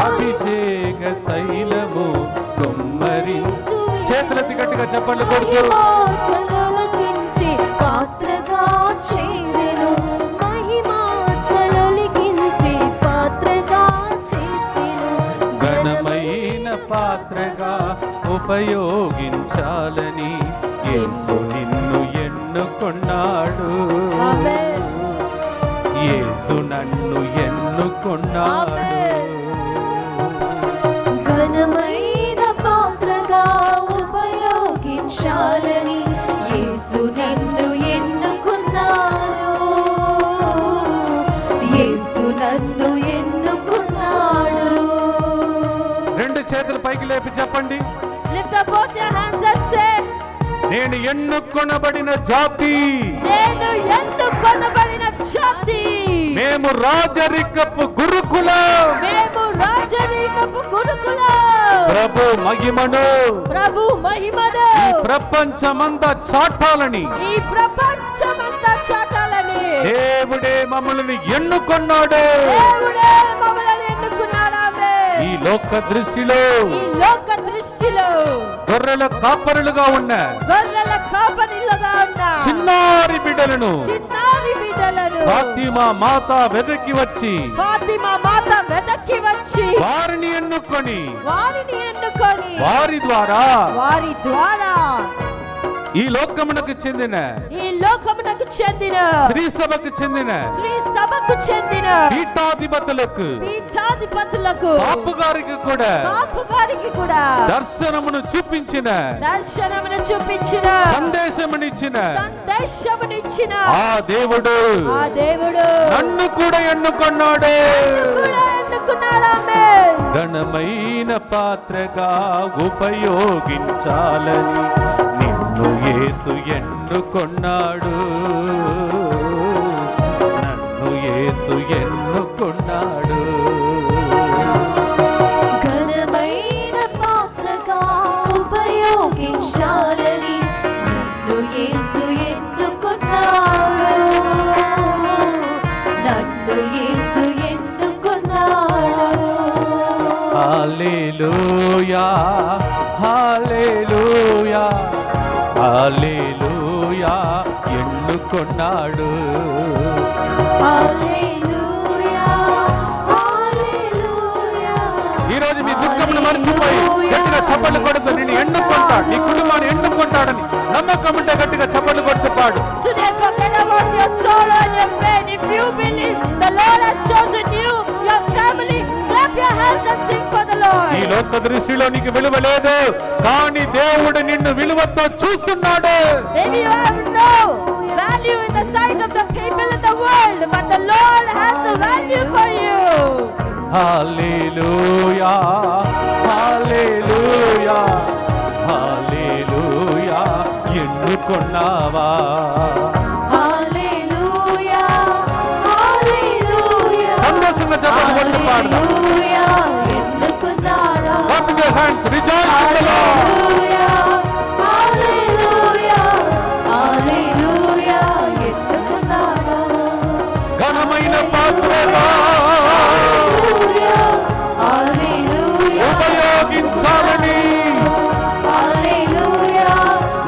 అభిషేక తైలము కుమ్మరించు. చేతులెత్తి గట్టిగా చప్పట్లు కొడుతూ మహిమాత్మలొలికించి పాత్రగా చేసెను. మహిమాత్మలొలికించి పాత్రగా చేసెను. పాత్రగా ఉపయోగించాలని యేసు నిన్ను ఎన్నుకున్నాడు. యేసు నన్ను ఎన్నుకున్నాడు. ఘనమైన పాత్రగా ఉపయోగించాలని యేసు నిన్ను ఎన్నుకున్నాడు. యేసు నన్ను ఎన్నుకున్నాడు. రెండు చేతులు పైకి లేపి చెప్పండి. Lift up both your hands and say, నేను ఎన్నుకొనబడిన జాతి, నేను ఎన్నుకొనబడిన జాతి, మేము రాజరికపు గురుకులం, మేము రాజరికపు గురుకులం. ప్రభు మహిమను ప్రభు మహిమను ఈ ప్రపంచమంతా చాటాలని ఈ ప్రపంచమంతా చాటాలని దేవుడే మమ్మల్ని ఎన్నుకొన్నాడు. దేవుడే మమ్మల్ని ఎన్నుకున్నాడు. ఆమేన్. ఈ లోక దృష్టిలో ఈ లోక దృష్టిలో గొర్రెల కాపరులుగా ఉన్న గొర్రెల కాపరిలుగా ఉన్న చిన్నారి బిడ్డలను చిన్నారి బిడ్డలను ఫాతిమా మాత వెదకి వచ్చి ఫాతిమా మాత వెదకి వచ్చి వారిని ఎన్నుకొని వారి ద్వారా వారి ద్వారా ఈ లోకమునకు చెందిన శ్రీ సభకు చెందిన పీఠాధిపతులకు పాపుగారికి కూడా దర్శనమును చూపించిన సందేశమునిచ్చిన ఆ దేవుడు నన్ను కూడా ఎన్నుకున్నాడు. ఘనమైన పాత్రగా ఉపయోగించాలని నిన్ను యేసు ఎన్నుకున్నాడు. నన్ను యేసు ఎన్నుకున్నాడు. ఘనమైన పాత్రగా ఉపయోగించాలని నిన్ను యేసు ఎన్నుకున్నాడు. నన్ను యేసు ఎన్నుకున్నాడు. హల్లెలూయా హల్లెలూయా హల్లెలూయా ఎన్నుకున్నాడు. హల్లెలూయా హల్లెలూయా. ఈరోజు మీ దుఃఖమును మర్చిపోయి గట్టిగా చప్పట్లు కొడుతూ నిన్ను ఎన్నుకుంటాడు, నీ కుటుంబాన్ని ఎన్నుకుంటాడని నమ్మకం ఉంటే గట్టిగా చప్పట్లు కొడుతూ పాడు. Today forget about your sorrow and your pain. If you believe the Lord has chosen you, your family, clap your hands and sing for the Lord. ఈ లోక దృష్టిలో నీకు విలువ లేదు, కానీ దేవుడు నిన్ను విలువతో చూస్తున్నాడు. Maybe you have no value in the sight of the people in the world, but the Lord has a value for you. హల్లెలూయా హల్లెలూయా హల్లెలూయా ఎన్నుకున్నావా. హల్లెలూయా హల్లెలూయా. సంతోషంగా చప్పట్లు కొడుతూ పాడదాం. హల్లెలూయా ఎన్నుకున్నాడు. Clap your hands, rejoice in the Lord. హల్లెలూయా హల్లెలూయా హల్లెలూయా ఎన్నుకున్నాడు. ఘనమైన పాత్రగా హల్లెలూయా ఉపయోగించాలని హల్లెలూయా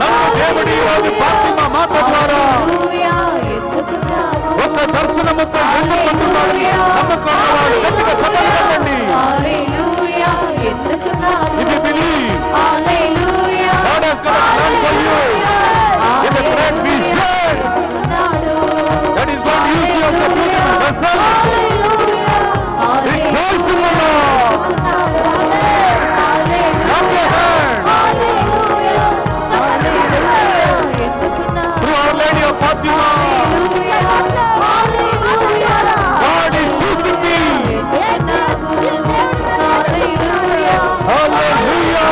నన్ను దేవుడి ఈరోజు ఫాతిమా మాత ద్వారా హల్లెలూయా ఎన్నుకున్నాడు. ఒక దర్శనముతో ఎన్నుకుంటున్నాడని నమ్మకం గట్టిగా చప్పట్లు కొట్టండి. హల్లెలూయా ఎన్నుకున్నాడు. If you believe hallelujah God has got a plan for you in the great vision that is going to use you as a beautiful vessel. Rejoice in the Lord. Clap your hands. Through Our Lady of Fatima, God is choosing me. Hallelujah. Hallelujah.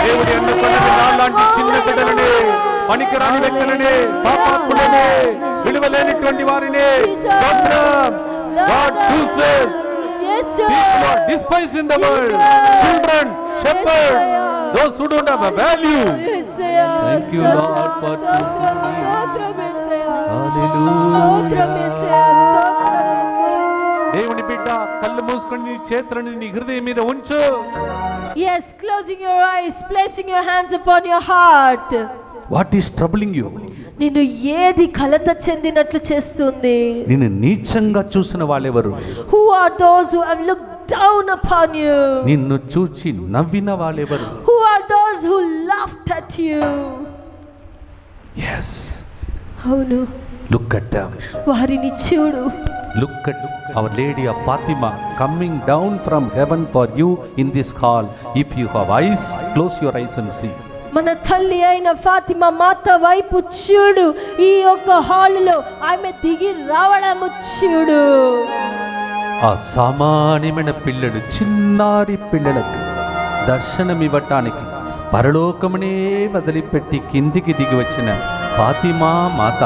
దేవుడు ఎన్నుకున్నది నాలాంటి చిన్న బిడ్డలని, పనికిరాని వ్యక్తులని, పాపాత్ములని, విలువలేనిటువంటి వారిని. God chooses people who are despised in the world, children, shepherds, those who don't have a value. Thank you, Lord, for choosing me. Hallelujah. దేవుని బిడ్డ కళ్ళు మూసుకొని నీ చేతులను నీ హృదయం మీద ఉంచు. Yes, closing your eyes, placing your hands upon your heart. What is troubling you? నిన్ను ఏది కలత చెందినట్లు చేస్తుంది? నిన్ను నీచంగా చూసిన వాళ్ళెవరు? Who are those who have looked down upon you? నిన్ను చూచి నవ్విన వాళ్ళెవరు? Who are those who laughed at you? Yes. అవును, Look at them. వారిని చూడు. Look at our Lady of Fatima coming down from heaven for you in this hall. If you have eyes, close your eyes and see. మన తల్లి అయిన ఫాతిమా మాత వైపు చూడు. ఈ యొక్క హాల్లో ఆమె దిగి రావడము చూడు. ఆ సామాన్యమైన పిల్లలు, చిన్నారి పిల్లలకు దర్శనమివ్వటానికి పరలోకమునే వదిలిపెట్టి కిందికి దిగి వచ్చిన ఫాతిమా మాత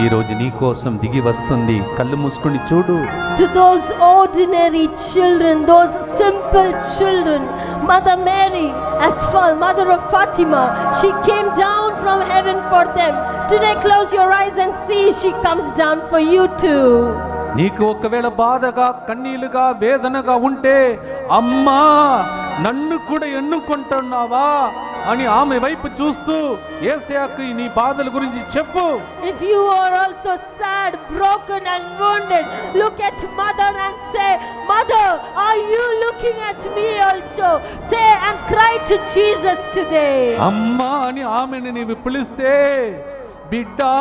ఈరోజు నీ కోసం దిగి వస్తుంది. కళ్ళు మూసుకొని చూడు. To those ordinary children, those simple children, Mother Mary, as Mother of Fatima, she came down from heaven for them. Today close your eyes and see, she comes down for you too. నీకు ఒకవేళ బాధగా, కన్నీలుగా, వేదనగా ఉంటే, అమ్మా నన్ను కూడా ఎన్నుకుంటున్నావా అని ఆమె వైపు చూస్తూ యేసయ్యకి నీ బాధల గురించి చెప్పు. If you are also sad, broken and wounded, look at Mother and say, Mother, are you looking at me also? Say and cry to Jesus today. అమ్మా అని ఆమెను నీవు పిలిస్తే, బిడ్డా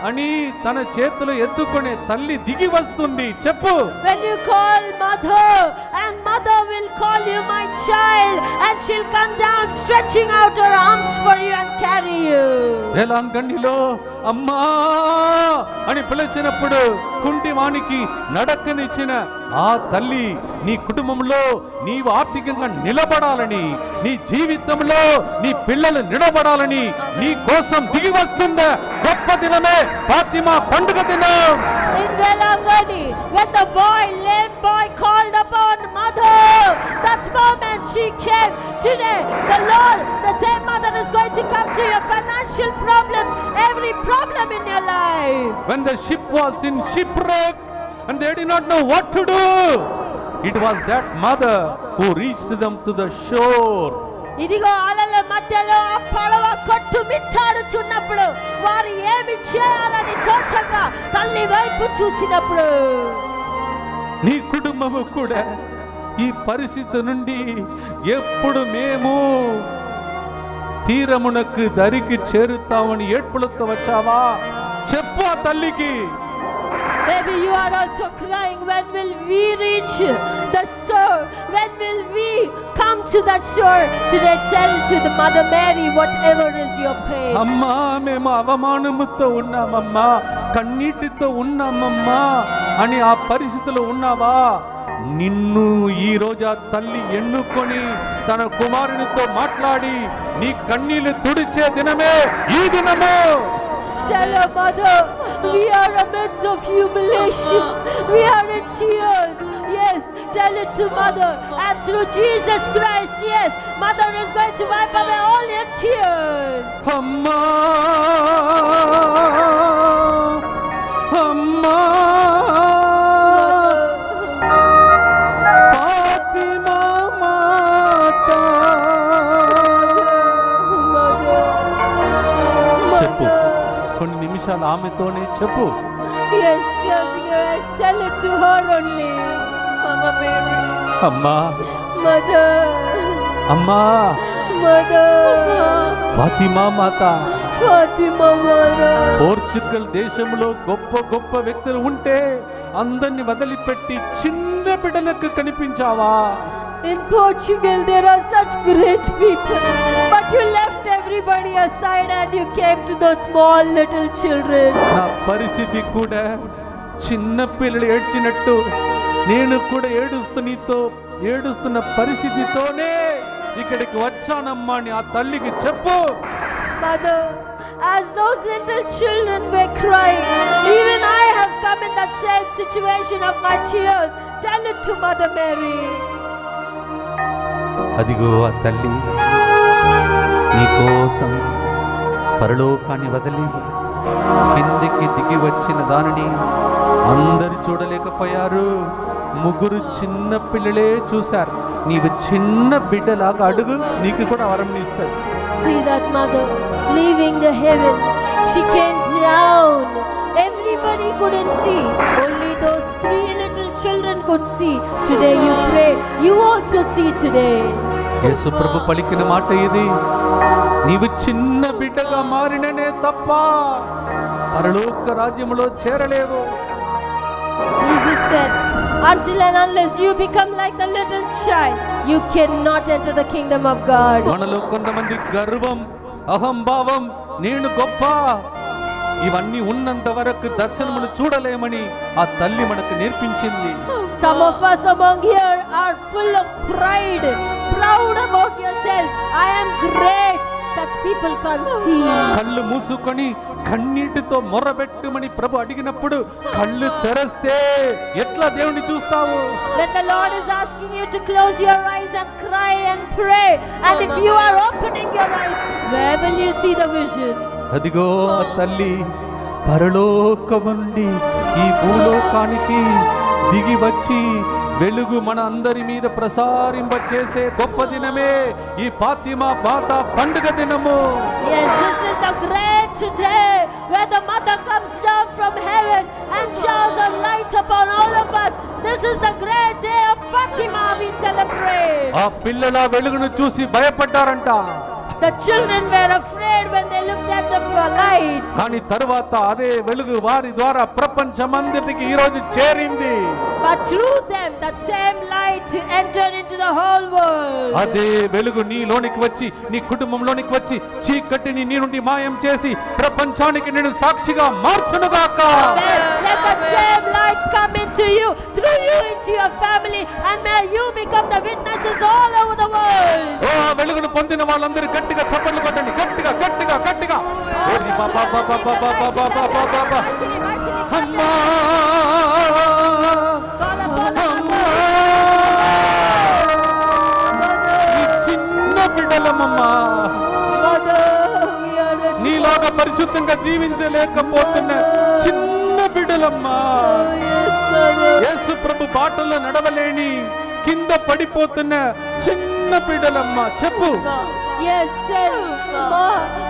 అని తన చేతులు ఎత్తుకునే తల్లి దిగి వస్తుంది. చెప్పు. When you call Mother, and Mother will call you my child, and she'll come down stretching out her arms for you and carry you. వేలాంగణిలో అమ్మా అని పిలిచినప్పుడు కుంటివానికి నడకనిచ్చిన ఆ తల్లి నీ కుటుంబంలో నీవు ఆర్థికంగా నిలబడాలని, నీ జీవితంలో నీ పిల్లలు నిలబడాలని నీ కోసం దిగి వస్తుందా గొప్ప దినమే ఫాతిమా పండుగ దినం. In Velangani, when the lame boy called upon Mother, that moment she came. Today, the Lord, the same Mother is going to come to your financial problems, every problem in your life. When the ship was in shipwreck and they did not know what to do, it was that mother who reached them to the shore. ఇదిగో అలల మధ్యలో ఆ పడవ కొట్టు మిట్టాడుచున్నప్పుడు వారు ఏమి చేయాలని తోచక తల్లి వైపు చూసినప్పుడు, నీ కుటుంబము కూడా ఈ పరిస్థితి నుండి ఎప్పుడు మేము తీరమునకు దరికి చేరుతామని ఏడ్పులతో వచ్చావా? చెప్పు ఆ తల్లికి. maybe you are also crying, when will we reach the shore? When will we come to that shore? Today tell to the Mother Mary whatever is your pain. అమ్మా మేము అవమానముతో ఉన్నామమ్మా, కన్నీటితో ఉన్నామమ్మా అని ఆ పరిస్థితిలో ఉన్నావా? నిన్ను ఈ రోజు ఆ తల్లి ఎన్నుకొని తన కుమారునితో మాట్లాడి నీ కన్నీళ్లు తుడిచే దినమే ఈ దినము. Tell her, Mother, we are amidst of humiliation. We are in tears. Yes, tell it to Mother. And through Jesus Christ, yes, Mother is going to wipe away all your tears. అమ్మా అమ్మా ఫాతిమా మాత. చెప్పు, కొన్ని నిమిషాలు ఆమెతోనే చెప్పు. Yes, closing your eyes, tell it to her only. Mama Mary. అమ్మా Mother. అమ్మా Mother. Fatima మాత. Fatima Mother. Portugal దేశంలో గొప్ప గొప్ప వ్యక్తులు ఉంటే అందరిని వదిలిపెట్టి చిన్న బిడ్డలకు కనిపించావా? In Portugal there are such great people, but you left everybody aside and you came to those small little children. నా పరిస్థితి కూడా చిన్న పిల్లలు ఏడ్చినట్టు నేను కూడా ఏడుస్తున్న పరిస్థితితోనే ఇక్కడికి వచ్చానమ్మా అని ఆ తల్లికి చెప్పు. Mother, as those little children were crying, even I have come in that same situation of my tears. Tell it to Mother Mary. అదిగో ఆ తల్లి నీకోసం పరలోకాన్ని వదిలి కిందికి దిగి వచ్చిన దానిని అందరు చూడలేకపోయారు. ముగ్గురు చిన్న పిల్లలే చూశారు. నీవు చిన్న బిడ్డలాగా అడుగు, నీకు కూడా వరం ఇస్తారు. See that mother leaving the heavens. She came down. Everybody couldn't see. Only those 3 little children could see. Today you pray. You also see today. యేసు ప్రభు పలికిన మాట ఇది. నీవు చిన్న బిడ్డగా మారిననే తప్ప పరలోక రాజ్యములో చేరలేవు. Jesus said, until and unless you become like the little child, you cannot enter the kingdom of God. మనలో కొంతమంది గర్వం, అహంభావం, నేను గొప్ప, ఇవన్నీ ఉన్నంత వరకు దర్శనమును చూడలేమని ఆ తల్లి మనకు నేర్పించింది. Some of us among here are full of pride, proud about yourself. I am great. Such people can't see. కళ్ళు మూసుకొని కన్నీటితో మొరబెట్టుమని ప్రభు అడిగినప్పుడు కళ్ళు తెరస్తే ఎట్లా దేవుని చూస్తావు? When the Lord is asking you to close your eyes and cry and pray, and if you are opening your eyes, where will you see the vision? అదిగో ఆ తల్లి పరలోకము నుండి ఈ భూలోకానికి దిగి వచ్చి వెలుగు మన అందరి మీద ప్రసారింప చేసే గొప్ప దినమే ఈ ఫాతిమా మాత పండుగ దినము. Yes, this is the great day where the mother comes down from heaven and showers a light upon all of us. This is the great day of Fatima we celebrate. ఆ పిల్లల వెలుగును చూసి భయపడ్డారంట. The children were afraid when they looked at the light. కానీ తరువాత అదే వెలుగు వారి ద్వారా ప్రపంచమంతటికి ఈ రోజు చేరింది. But through them, that same light entered into the whole world. అదే వెలుగు నీలోనికి వచ్చి నీ కుటుంబంలోనికి వచ్చి చీకటిని నీ నుండి మాయం చేసి ప్రపంచానికి నేను సాక్షిగా మార్చునుగాక. Let that same light come into you, through you into your family, and may you become the witnesses all over the world. ఓ వెలుగును పొందిన వాళ్ళందరూ గట్టిగా చప్పట్లు కొట్టండి. గట్టిగా గట్టిగా గట్టిగా. అమ్మా చిన్న బిడ్డలమ్మా, నీలాగా పరిశుద్ధంగా జీవించలేకపోతున్న చిన్న బిడ్డలమ్మా, యేసు ప్రభు బాటలో నడవలేని కింద పడిపోతున్న చిన్న బిడ్డలమ్మా. చెప్పు. Yes, tell. Ma,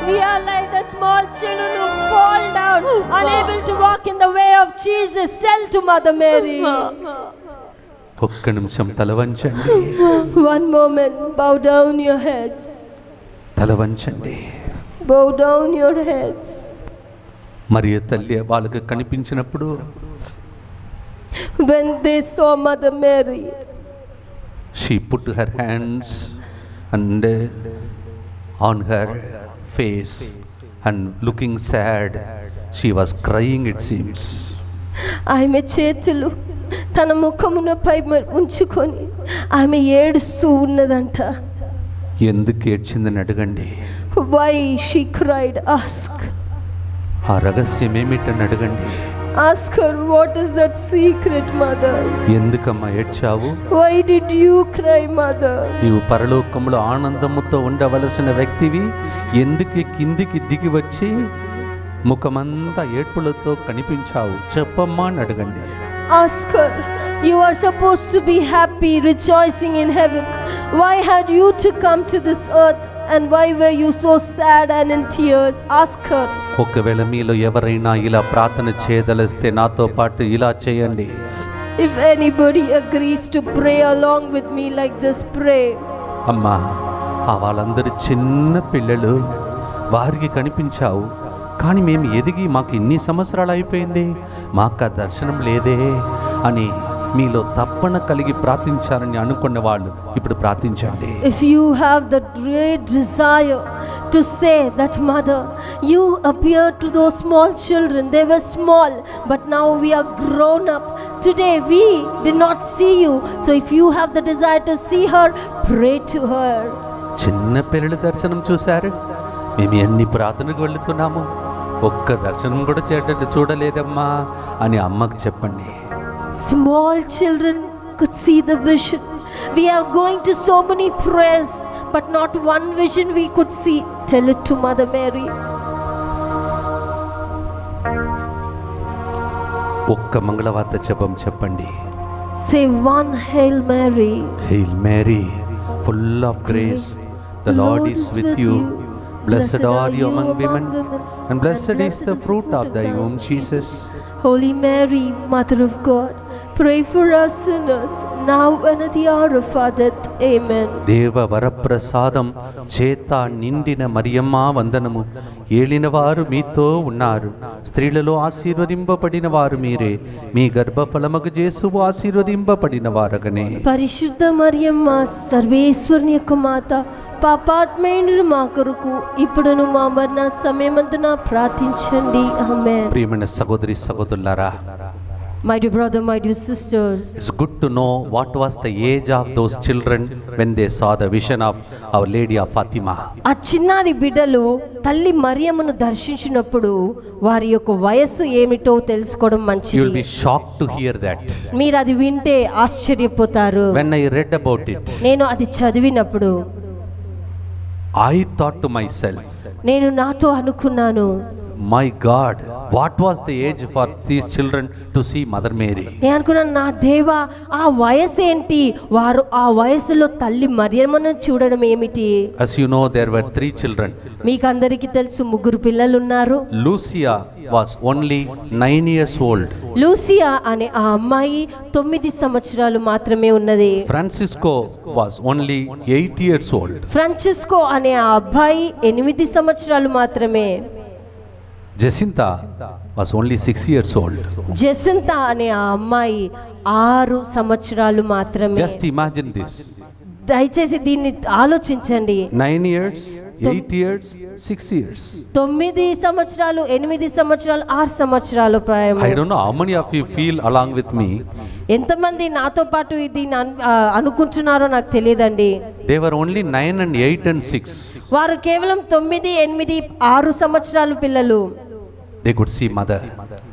we are like the small children who fall down, unable to walk in the way of Jesus. Tell to Mother Mary. ఒక్క నిమిషం తల వంచండి. One moment, bow down your heads. తల వంచండి. Bow down your heads. మరియ తల్లి వాళ్ళకి కనిపించినప్పుడు When they saw Mother Mary, she put her hands and on her face and looking sad, she was crying, it seems. ఆమె చేతులు తన ముఖమునపై ఉంచుకొని ఆమె ఏడుస్తూ ఉన్నదంట. ఎందుకు ఏడ్చిందని అడగండి. Why she cried? Ask. ఆ రహస్యం ఏమిటని అడగండి. Ask her, what is that secret, Mother? ఎందుకమ్మా ఏడ్చావు? Why did you cry, Mother? నీవు పరలోకంలో ఆనందముతో ఉండవలసిన వ్యక్తివి ఎందుకు కిందికి దిగి వచ్చి ముఖమంతా ఏడ్పులతో కనిపించావు? చెప్పమ్మా అని అడగండి. Ask her. You are supposed to be happy, rejoicing in heaven. Why had you to come to this earth? And why were you so sad and in tears? Ask her. ఒకవేళ మీలో ఎవరైనా ఇలా ప్రార్థన చేయదలిస్తే నాతో పాటు ఇలా చేయండి. If anybody agrees to pray along with me like this, pray. అమ్మా, వాళ్ళందరూ చిన్న పిల్లలు, వారికి కనిపించావు, కానీ మేము ఎదిగి మాకు ఇన్ని సంవత్సరాలు అయిపోయింది, మాకు ఆ దర్శనం లేదే అని మీలో తప్పన కలిగి ప్రార్థించారని అనుకున్న వాళ్ళు ఇప్పుడు ప్రార్థించండి. If you have the great desire to say that, Mother, you appeared to those small children, they were small, but now we are grown up. Today we did not see you. So if you have the desire to see her, pray to her. చిన్న పిల్లల దర్శనం చూశారు, మేము ఎన్ని ప్రార్థనకు వెళుతున్నాము, ఒక్క దర్శనం కూడా చూడలేదమ్మా అని అమ్మకు చెప్పండి. Small children could see the vision. We are going to so many prayers, but not one vision we could see. Tell it to Mother Mary. ఒక్క మంగళవార్త జపం చెప్పండి. Say one Hail Mary. Hail Mary, full of grace, the Lord is with you. Blessed are you among women, and blessed is the fruit of thy womb, Jesus. Holy Mary, Mother of God, pray for us sinners, now and at the hour of our death. Amen. దేవ వరప్రసాదం చేత నిండిన మరియమ్మ వందనము. ఏలినవారు మీతో ఉన్నారు, స్త్రీలలో ఆశీర్వదింపబడిన వారు మీరే, మీ గర్భఫలమగు యేసువు ఆశీర్వదింపబడిన వారగనే. పరిశుద్ధ మరియమ్మ సర్వేశ్వరుని యొక్క మాత, పాపాత్మేయుడు మా కొరకు ఇప్పుడును మా మరణ సమయమందున ప్రార్థించండి. ఆమేన్. ప్రియమైన సహోదరి సహోదరులారా, My dear brother, my dear sisters, it's good to know what was the age of those children when they saw the vision of Our Lady of Fatima. ఆ చిన్నారి బిడ్డలు తల్లి మరియమ్మను దర్శించినప్పుడు వారి యొక్క వయస్సు ఏమిటో తెలుసుకోవడం You will మంచిది. be shocked to hear that. మీరు అది వింటే ఆశ్చర్యపోతారు. When I read about it, నేను అది చదివినప్పుడు I thought to myself, నేను నాతో అనుకున్నాను, my God, what was the age for these children to see Mother Mary? నేను అనుకున్నాను, నా దేవా ఆ వయసు ఏంటి, వారు ఆ వయసులో తల్లి మరియమ్మను చూడడం ఏమిటి. As you know, there were 3 children. మీకు అందరికీ తెలుసు, 3 పిల్లలు ఉన్నారు. Lucia was only 9 years old. Lucia అనే ఆ అమ్మాయి 9 సంవత్సరాలు మాత్రమే ఉన్నది. Francisco was only 8 years old. Francisco అనే ఆ అబ్బాయి 8 సంవత్సరాలు మాత్రమే. Jacinta was only 6 years old. జెసింతా అనే ఆ అమ్మాయి 6 సంవత్సరాలు మాత్రమే. Just imagine this. దయచేసి దీన్ని ఆలోచించండి. 9 years, 8 years, 6 years. 9 సంవత్సరాలు, 8 సంవత్సరాలు, 6 సంవత్సరాలు ప్రాయం. I don't know how many of you feel along with me. ఎంతమంది నాతో పాటు ఇది అనుకుంటున్నారో నాకు తెలియదండి. They were only 9 and 8 and 6. వారు కేవలం 9, 8, 6 సంవత్సరాలు పిల్లలు. They could see Mother.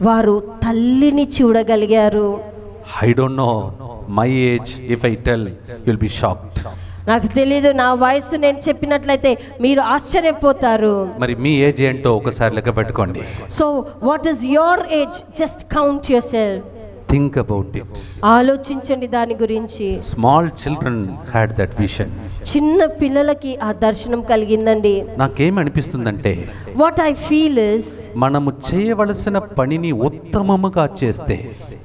వారు తల్లిని చూడగలిగారు. I don't know my age. If I tell, you'll be shocked. నాకు తెలీదు, నా వయసు నేను చెప్పినట్లయితే మీరు ఆశ్చర్యపోతారు. మరి మీ ఏజ్ ఏంటో ఒకసారి లెక్క పెట్టుకోండి. So what is your age? Just count your self. Think about it. ఆలోచించండి దాని గురించి. Small children had that vision. చిన్న పిల్లలకి ఆ దర్శనం కలిగిందండి. నాకేం అనిపిస్తుందంటే, వాట్ ఐ ఫీల్ ఇస్, మనము చేయవలసిన పనిని ఉత్తమముగా చేస్తే,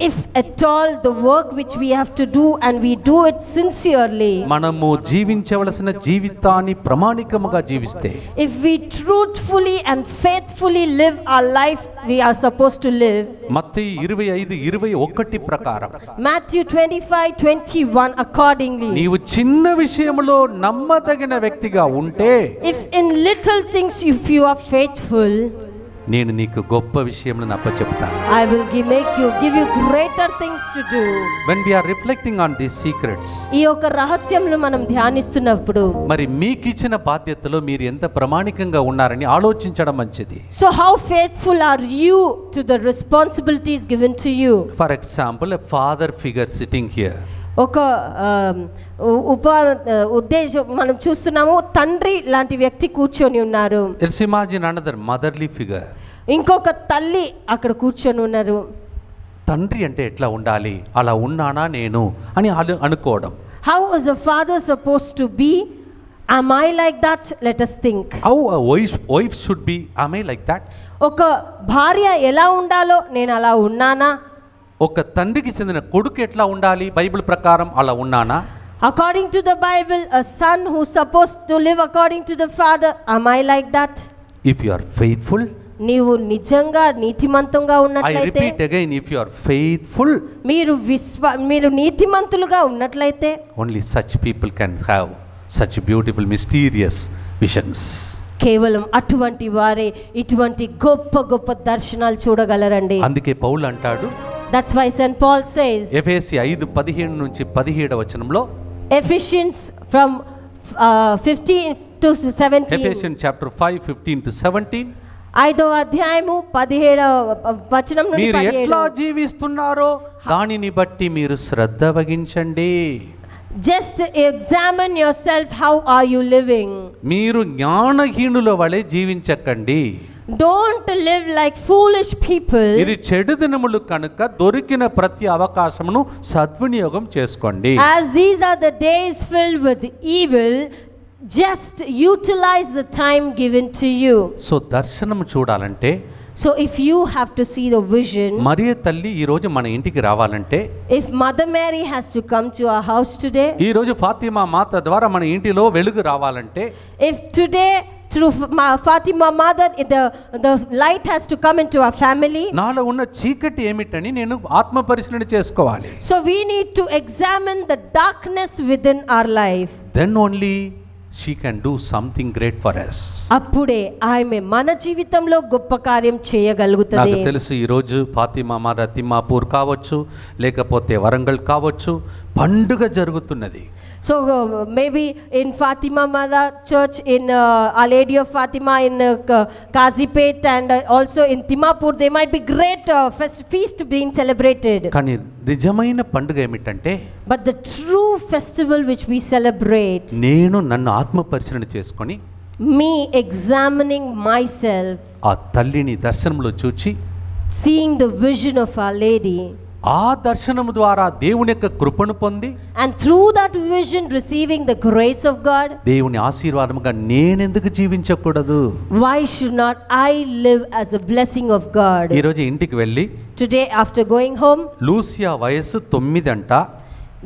if at all the work which we have to do and we do it sincerely, మనము జీవించవలసిన జీవితాన్ని ప్రామాణికముగా జీవిస్తే, if we truthfully and faithfully live our life we are supposed to live, మత్తయి 25:21 ప్రకారం, Matthew 25:21 accordingly, నీవు చిన్న విషయములో నమ్మదగిన వ్యక్తిగా ఉంటే, if in little things if you are faithful, నేను నీకు గొప్ప విషయములను అప్పచెప్తాను. I will give you greater things to do. When we are reflecting on these secrets, ఈ యొక్క రహస్యంలో మనం ధ్యానిస్తున్నప్పుడు, మరి మీకు ఇచ్చిన బాధ్యతలో మీరు ఎంత ప్రామాణికంగా ఉన్నారని ఆలోచించడం మంచిది. so how faithful are you to the responsibilities given to you? For example, a father figure sitting here. ఒక ఉద్దేశం మనం చూస్తున్నాము, తండ్రి లాంటి వ్యక్తి కూర్చొని ఉన్నారు. Let's imagine another motherly figure. ఇంకొక తల్లి అక్కడ కూర్చొని ఉన్నారు. తండ్రి అంటే ఎట్లా ఉండాలి, అలా ఉన్నానా నేను అని అనుకోవడం. How is a father supposed to be? Am I like that? Let us think. How a wife should be, am I like that? ఒక భార్య ఎలా ఉండాలో నేను అలా ఉన్నానా? ఒక తండ్రికి చెందిన కొడుకు ఎట్లా ఉండాలి బైబిల్ ప్రకారం అలా ఉన్నానా? According to the Bible, a son who's supposed to live according to the father, am I like that? If you are faithful, నీవు నిజంగా నీతిమంతంగా I ఉన్నట్లయితే, repeat again, if you are faithful, మీరు నీతిమంతులుగా ఉన్నట్లయితే, only such people can have such beautiful mysterious visions. కేవలం అటువంటి వారే ఇటువంటి గొప్ప గొప్ప దర్శనాలు చూడగలరండి. అందుకే పౌలు అంటాడు, That's why St. Paul says, ఎఫెసీ 5:15 నుంచి 17వ వచనంలో, Ephesians from 15 to 17, Ephesians chapter 5:15 to 17, 5వ అధ్యాయము 17వ వచనం నుండి మీరు ఎట్లా 17. జీవిస్తున్నారో దానిని బట్టి మీరు శ్రద్ధ వహించండి. Just examine yourself, how are you living? మీరు జ్ఞానహీనుల వలె జీవించకండి. Don't live like foolish people. ఇది చెడు దినములు కనుక దొరికిన ప్రతి అవకాశమును సద్వినియోగం చేసుకోండి. As these are the days filled with evil, just utilize the time given to you. So దర్శనం చూడాలంటే, So if you have to see the vision, మరియ తల్లి ఈ రోజు మన ఇంటికి రావాలంటే, if Mother Mary has to come to our house today, ఈ రోజు ఫాతిమా మాత ద్వారా మన ఇంటిలో వెలుగు రావాలంటే, if today through Fatima Mother the light has to come into our family, నాలో ఉన్న చీకటి ఏమిటని నేను ఆత్మ పరిశీలన చేసుకోవాలి. so we need to examine the darkness within our life. Then only she can do something great for us. అప్పుడే ఆమె మన జీవితంలో గొప్ప కార్యం చేయగలుగుతది. నాకు తెలుసు ఈరోజు ఫాతిమా మాత తిమ్మాపూర్ కావచ్చు, లేకపోతే వరంగల్ కావచ్చు, పండుగ జరుగుతున్నది. So maybe in Fatima Mother Church in Our Lady of Fatima in Kazipet and also in Timapur, there might be great feast being celebrated. కానీ నిజమైన పండుగ ఏమిటంటే, But the true festival which we celebrate, నేను నన్ను ఆత్మ పరిశీలన చేసుకొని me examining myself, ఆ తల్లిని దర్శనంలో చూచి, seeing the vision of Our Lady, ఆ దర్శనము ద్వారా దేవుని యొక్క కృపను పొంది, and through that vision receiving the grace of God. దేవుని ఆశీర్వాదముగా నేనెందుకు జీవించకూడదు? Why should not I live as a blessing of God? ఈరోజు ఇంటికి వెళ్ళి, Today after going home, Lucia వయస్సు 9 అంట,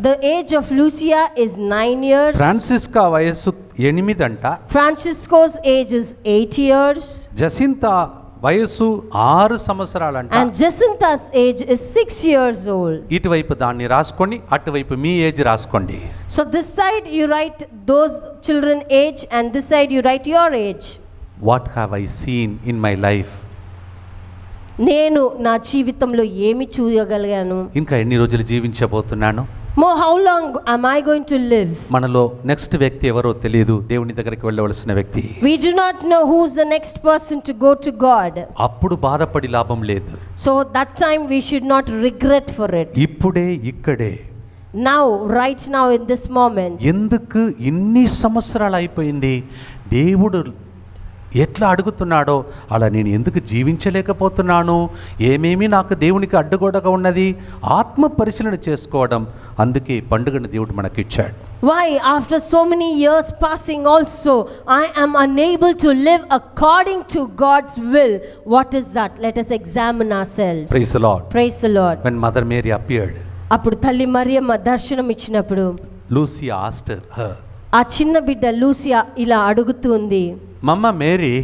the age of Lucia is 9 years. Francesca వయస్సు 8 అంట, Francisco's age is 8 years. Jacinta వయస్సు 6 సంవత్సరాలంట. And Jacinta's age is 6 years old. ఇటువైపు దాన్ని రాసుకొని, అటువైపు మీ ఏజ్ రాసుకోండి. So this side you write those children age and this side you write your age. What have I seen in my life? నేను నా జీవితంలో ఏమి చూడగలిగాను? ఇంకా ఎన్ని రోజులు జీవించబోతున్నాను? How long am I going to live? మనలో నెక్స్ట్ వ్యక్తి ఎవరో తెలియదు, దేవుని దగ్గరికి వెళ్ళవలసిన వ్యక్తి. We do not know who is the next person to go to God. అప్పుడు బాధపడి లాభం లేదు. So that time we should not regret for it. ఇప్పుడే ఇక్కడే, Now, right now in this moment. ఎందుకు ఇన్ని సంవత్సరాలు అయిపోయింది, దేవుడు ఎట్లా అడుగుతున్నాడో అలా నేను ఎందుకు జీవించలేకపోతున్నాను, ఏమేమి నాకు దేవునికి అడ్డుగోడగా ఉన్నది, ఆత్మ పరిశీలన చేసుకోవడం. అందుకే పండుగను దేవుడు మనకిచ్చాడు. Why after so many years passing also I am unable to live according to God's will? What is that? Let us examine ourselves. Praise the Lord. Praise the Lord. When Mother Mary appeared, అప్పుడు తల్లి మరియమ్మ దర్శనం ఇచ్చినప్పుడు Lucia asked her, ఆ చిన్న బిడ్డ Lucia ఇలా అడుగుతుంది, Mama Mary,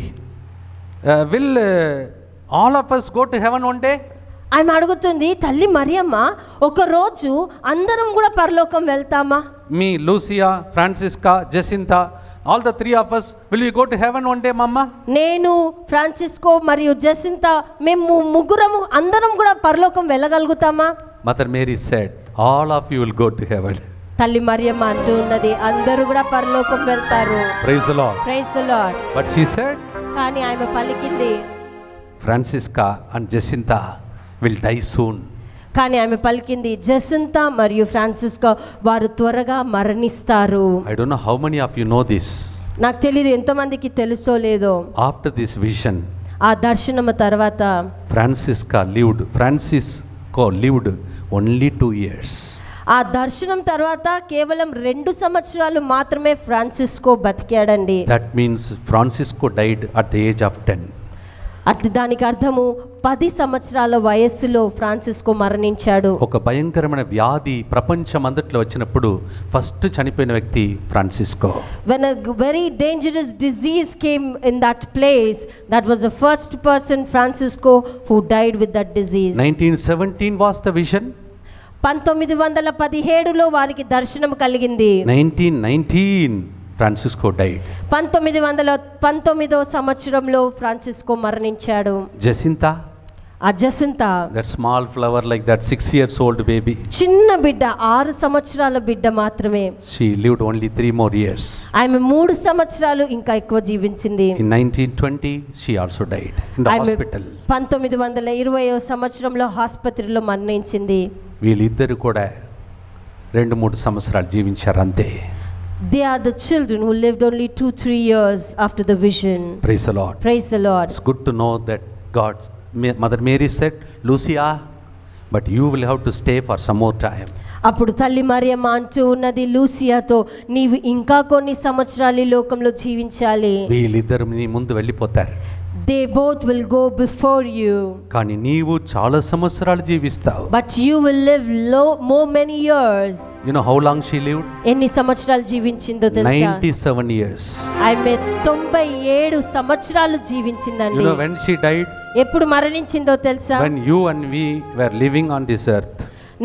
will all of us go to heaven one day? ఆమె అడుగుతుంది, తల్లి మరియమ్మ ఒకరోజు అందరం కూడా పరలోకం వెళ్తామా? Me, Lucia, Francisca, Jacinta, all the 3 of us, will we go to heaven one day, Mama? నేను, ఫ్రాన్సిస్కో మరియు జసింతా మేము ముగ్గురము అందరం కూడా పరలోకం వెళ్ళగలుగుతామా? Mother Mary said, all of you will go to heaven. తల్లి మరియమ్మ అంటూ ఉన్నది, అందరూ కూడా పరలోకం వెళ్తారు. Praise the Lord. Praise the Lord. But she said, కానీ ఆమె పలికింది, Francisca and Jacinta will die soon. కానీ ఆమె పలికింది, జసింతా మరియు ఫ్రాన్సిస్కో వారు త్వరగా మరణిస్తారు. I don't know how many of you know this. నాకు తెలియదు ఎంతమందికి తెలుసో లేదో. After this vision, ఆ దర్శనము తర్వాత Francisco lived only 2 years. ఆ దర్శనం తర్వాత కేవలం 2 సంవత్సరాలు మాత్రమే Francisco బతికాడండి. That means Francisco died at the age of 10. అట్లా దానికి అర్థము 10 సంవత్సరాల వయస్సులో ఫ్రాన్సిస్కో మరణించాడు. ఒక భయంకరమైన వ్యాధి ప్రపంచమంతట్లో వచ్చినప్పుడు ఫస్ట్ చనిపోయిన వ్యక్తి Francisco. When a very dangerous disease came in that place, that was the first person, Francisco, who died with that disease. 1917 was the vision. 1917లో వారికి దర్శనం కలిగింది. 1919 Francisco died. 1919వ సంవత్సరంలో ఫ్రాన్సిస్కో మరణించాడు. Jacinta, ఆ Jacinta, that small flower like that 6 years old baby, చిన్న బిడ్డ 6 సంవత్సరాల బిడ్డ మాత్రమే. she lived only 3 more years. ఆమె 3 సంవత్సరాలు ఇంకా ఎక్కువ జీవించింది. In 1920 she also died in the hospital. 1920వ సంవత్సరంలో ఆసుపత్రిలో మరణించింది. వీళ్ళిద్దరు కూడా 2-3 సంవత్సరాలు జీవించారు అంతే. They are the children who lived only 2-3 years after the vision. Praise the Lord. Praise the Lord. It's good to know that Mother Mary said, Lucia, but you will have to stay for some more time. అప్పుడు తల్లి మరియమ్మ అంటూ ఉన్నది లూసియాతో, నీవు ఇంకా కొన్ని సంవత్సరాలు ఈ లోకంలో జీవించాలి. వీళ్ళిద్దరు నీ ముందు వెళ్ళిపోతారు. They both will go before you. కానీ నీవు చాలా సంవత్సరాలు జీవిస్తావు. But you will live many years. You know how long she lived? ఎన్ని సంవత్సరాలు జీవించిందో తెలుసా? 97 years. ఆమె 97 సంవత్సరాలు జీవించిందండి. You know when she died? ఎప్పుడు మరణించిందో తెలుసా? When you and we were living on this earth.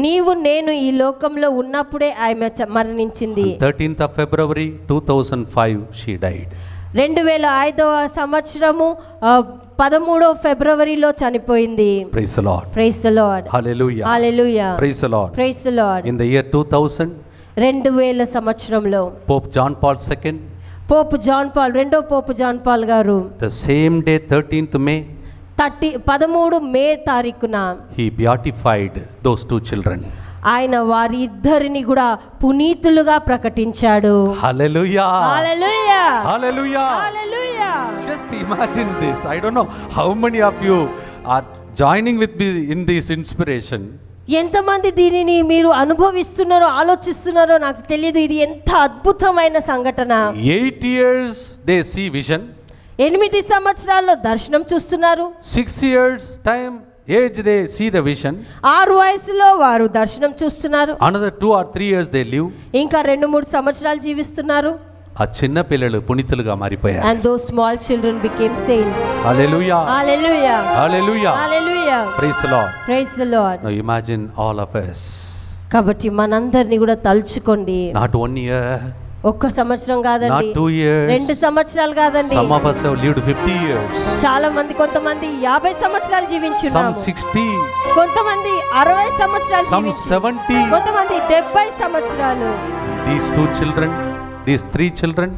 నీవు నేను ఈ లోకంలో ఉన్నప్పుడే ఆమె మరణించింది. 13th of February 2005 she died. 2005వ సంవత్సరము 13వ ఫిబ్రవరిలో చనిపోయింది. Praise the Lord. Praise the Lord. Hallelujah. Hallelujah. Praise the Lord. Praise the Lord. In the year 2000, 2000 సంవత్సరంలో Pope John Paul II, Pope John Paul, రెండో పోప్ జాన్ పాల్ గారు, the same day 13th May, 13 May తారీఖున he beatified those two children. ఆయన వారి ఇద్దరిని కూడా పునీతులుగా ప్రకటించాడు. Hallelujah. Hallelujah. Hallelujah. Hallelujah. Just imagine this. I don't know how many of you are joining with me in this inspiration. ఎంతమంది దీనిని మీరు అనుభవిస్తున్నారో ఆలోచిస్తున్నారో నాకు తెలియదు. ఇది ఎంత అద్భుతమైన సంఘటన. 8 years they see vision. 8 సంవత్సరాల్లో దర్శనం చూస్తున్నారు. 6 years time age they see the vision. 6 వయసులో వారు దర్శనం చూస్తున్నారు. Another 2 or 3 years they live. ఇంకా 2-3 సంవత్సరాలు జీవిస్తున్నారు. ఆ చిన్న పిల్లలు పునీతులుగా మారిపోయారు. And those small children became saints. Hallelujah. Hallelujah. Hallelujah. Hallelujah. Praise the Lord. Praise the Lord. Now imagine all of us. కాబట్టి మనందరిని కూడా తలుచుకోండి. Not 1 year. ఒక్క సంవత్సరం కాదండి. Not 2 years. 2 సంవత్సరాలు కాదండి. Some of us have lived 50 years. చాలా మంది, కొంతమంది 50 సంవత్సరాలు Some జీవించున్నాము. 60. కొంతమంది 60 సంవత్సరాలు Some జీవించారు. 70. కొంతమంది 70 సంవత్సరాలు. These 2 children, these 3 children,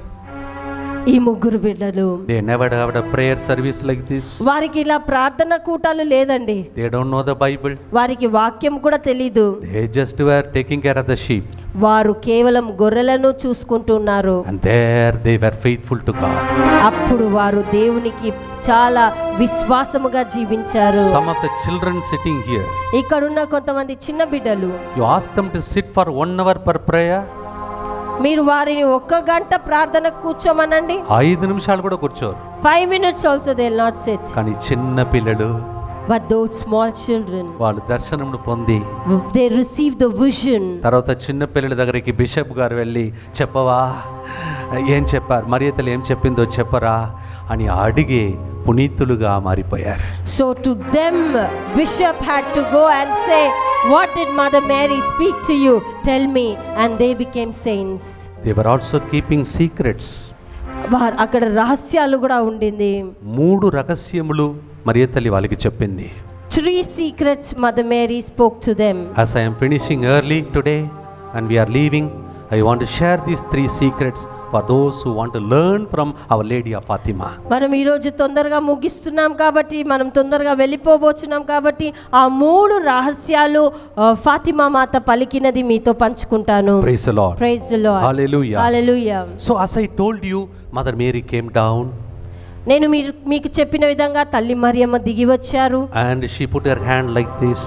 ఈ 3 బిడ్డలు they never had a prayer service like this. వారికి ఇలా ప్రార్థన కూటాలు లేదండి. They don't know the Bible. వారికి వాక్యం కూడా తెలీదు. They just were taking care of the sheep. వారు కేవలం గొర్రెలను చూసుకుంటున్నారు. And there they were faithful to God. అప్పుడు వారు దేవునికి చాలా విశ్వాసముగా జీవించారు. Some of the children sitting here, ఇక్కడున్న కొంతమంది చిన్న బిడ్డలు, you ask them to sit for 1 hour per prayer. మీరు వారిని 1 గంట ప్రార్థన కూర్చోమనండి, 5 నిమిషాలు కూడా కూర్చోరు. 5 minutes also they will not sit. కానీ చిన్న పిల్లలు, But those small children, వాళ్ళు దర్శనమును పొంది they receive the vision. తర్వాత చిన్న పిల్లల దగ్గరికి బిషప్ గారు వెళ్ళి, చెప్పవా ఏం చెప్పారు, మరియతలు ఏం చెప్పిందో చెప్పరా అని అడిగి పునీతులుగా మారిపోయారు. So to them bishop had to go and say, what did Mother Mary speak to you? Tell me. And they became saints. They were also keeping secrets. అక్కడ రహస్యాలు కూడా ఉండింది. 3 రహస్యములు మరియతల్లి వాళ్ళకి చెప్పింది. 3 secrets Mother Mary spoke to them. As I am finishing early today and we are leaving, I want to share these 3 secrets for those who want to learn from Our Lady of Fatima. మనం ఈ రోజు తొందరగా ముగిస్తున్నాం కాబట్టి, మనం తొందరగా వెళ్ళిపోబోతున్నాం కాబట్టి ఆ 3 రహస్యాలు ఫాతిమా మాత పలికినది మీతో పంచుకుంటాను. Praise the Lord. Praise the Lord. Hallelujah. Hallelujah. So as I told you, Mother Mary came down నేను మీకు చెప్పిన విధంగా తల్లి మరియమ్మ దిగి వచ్చారు. and she put her hand like this.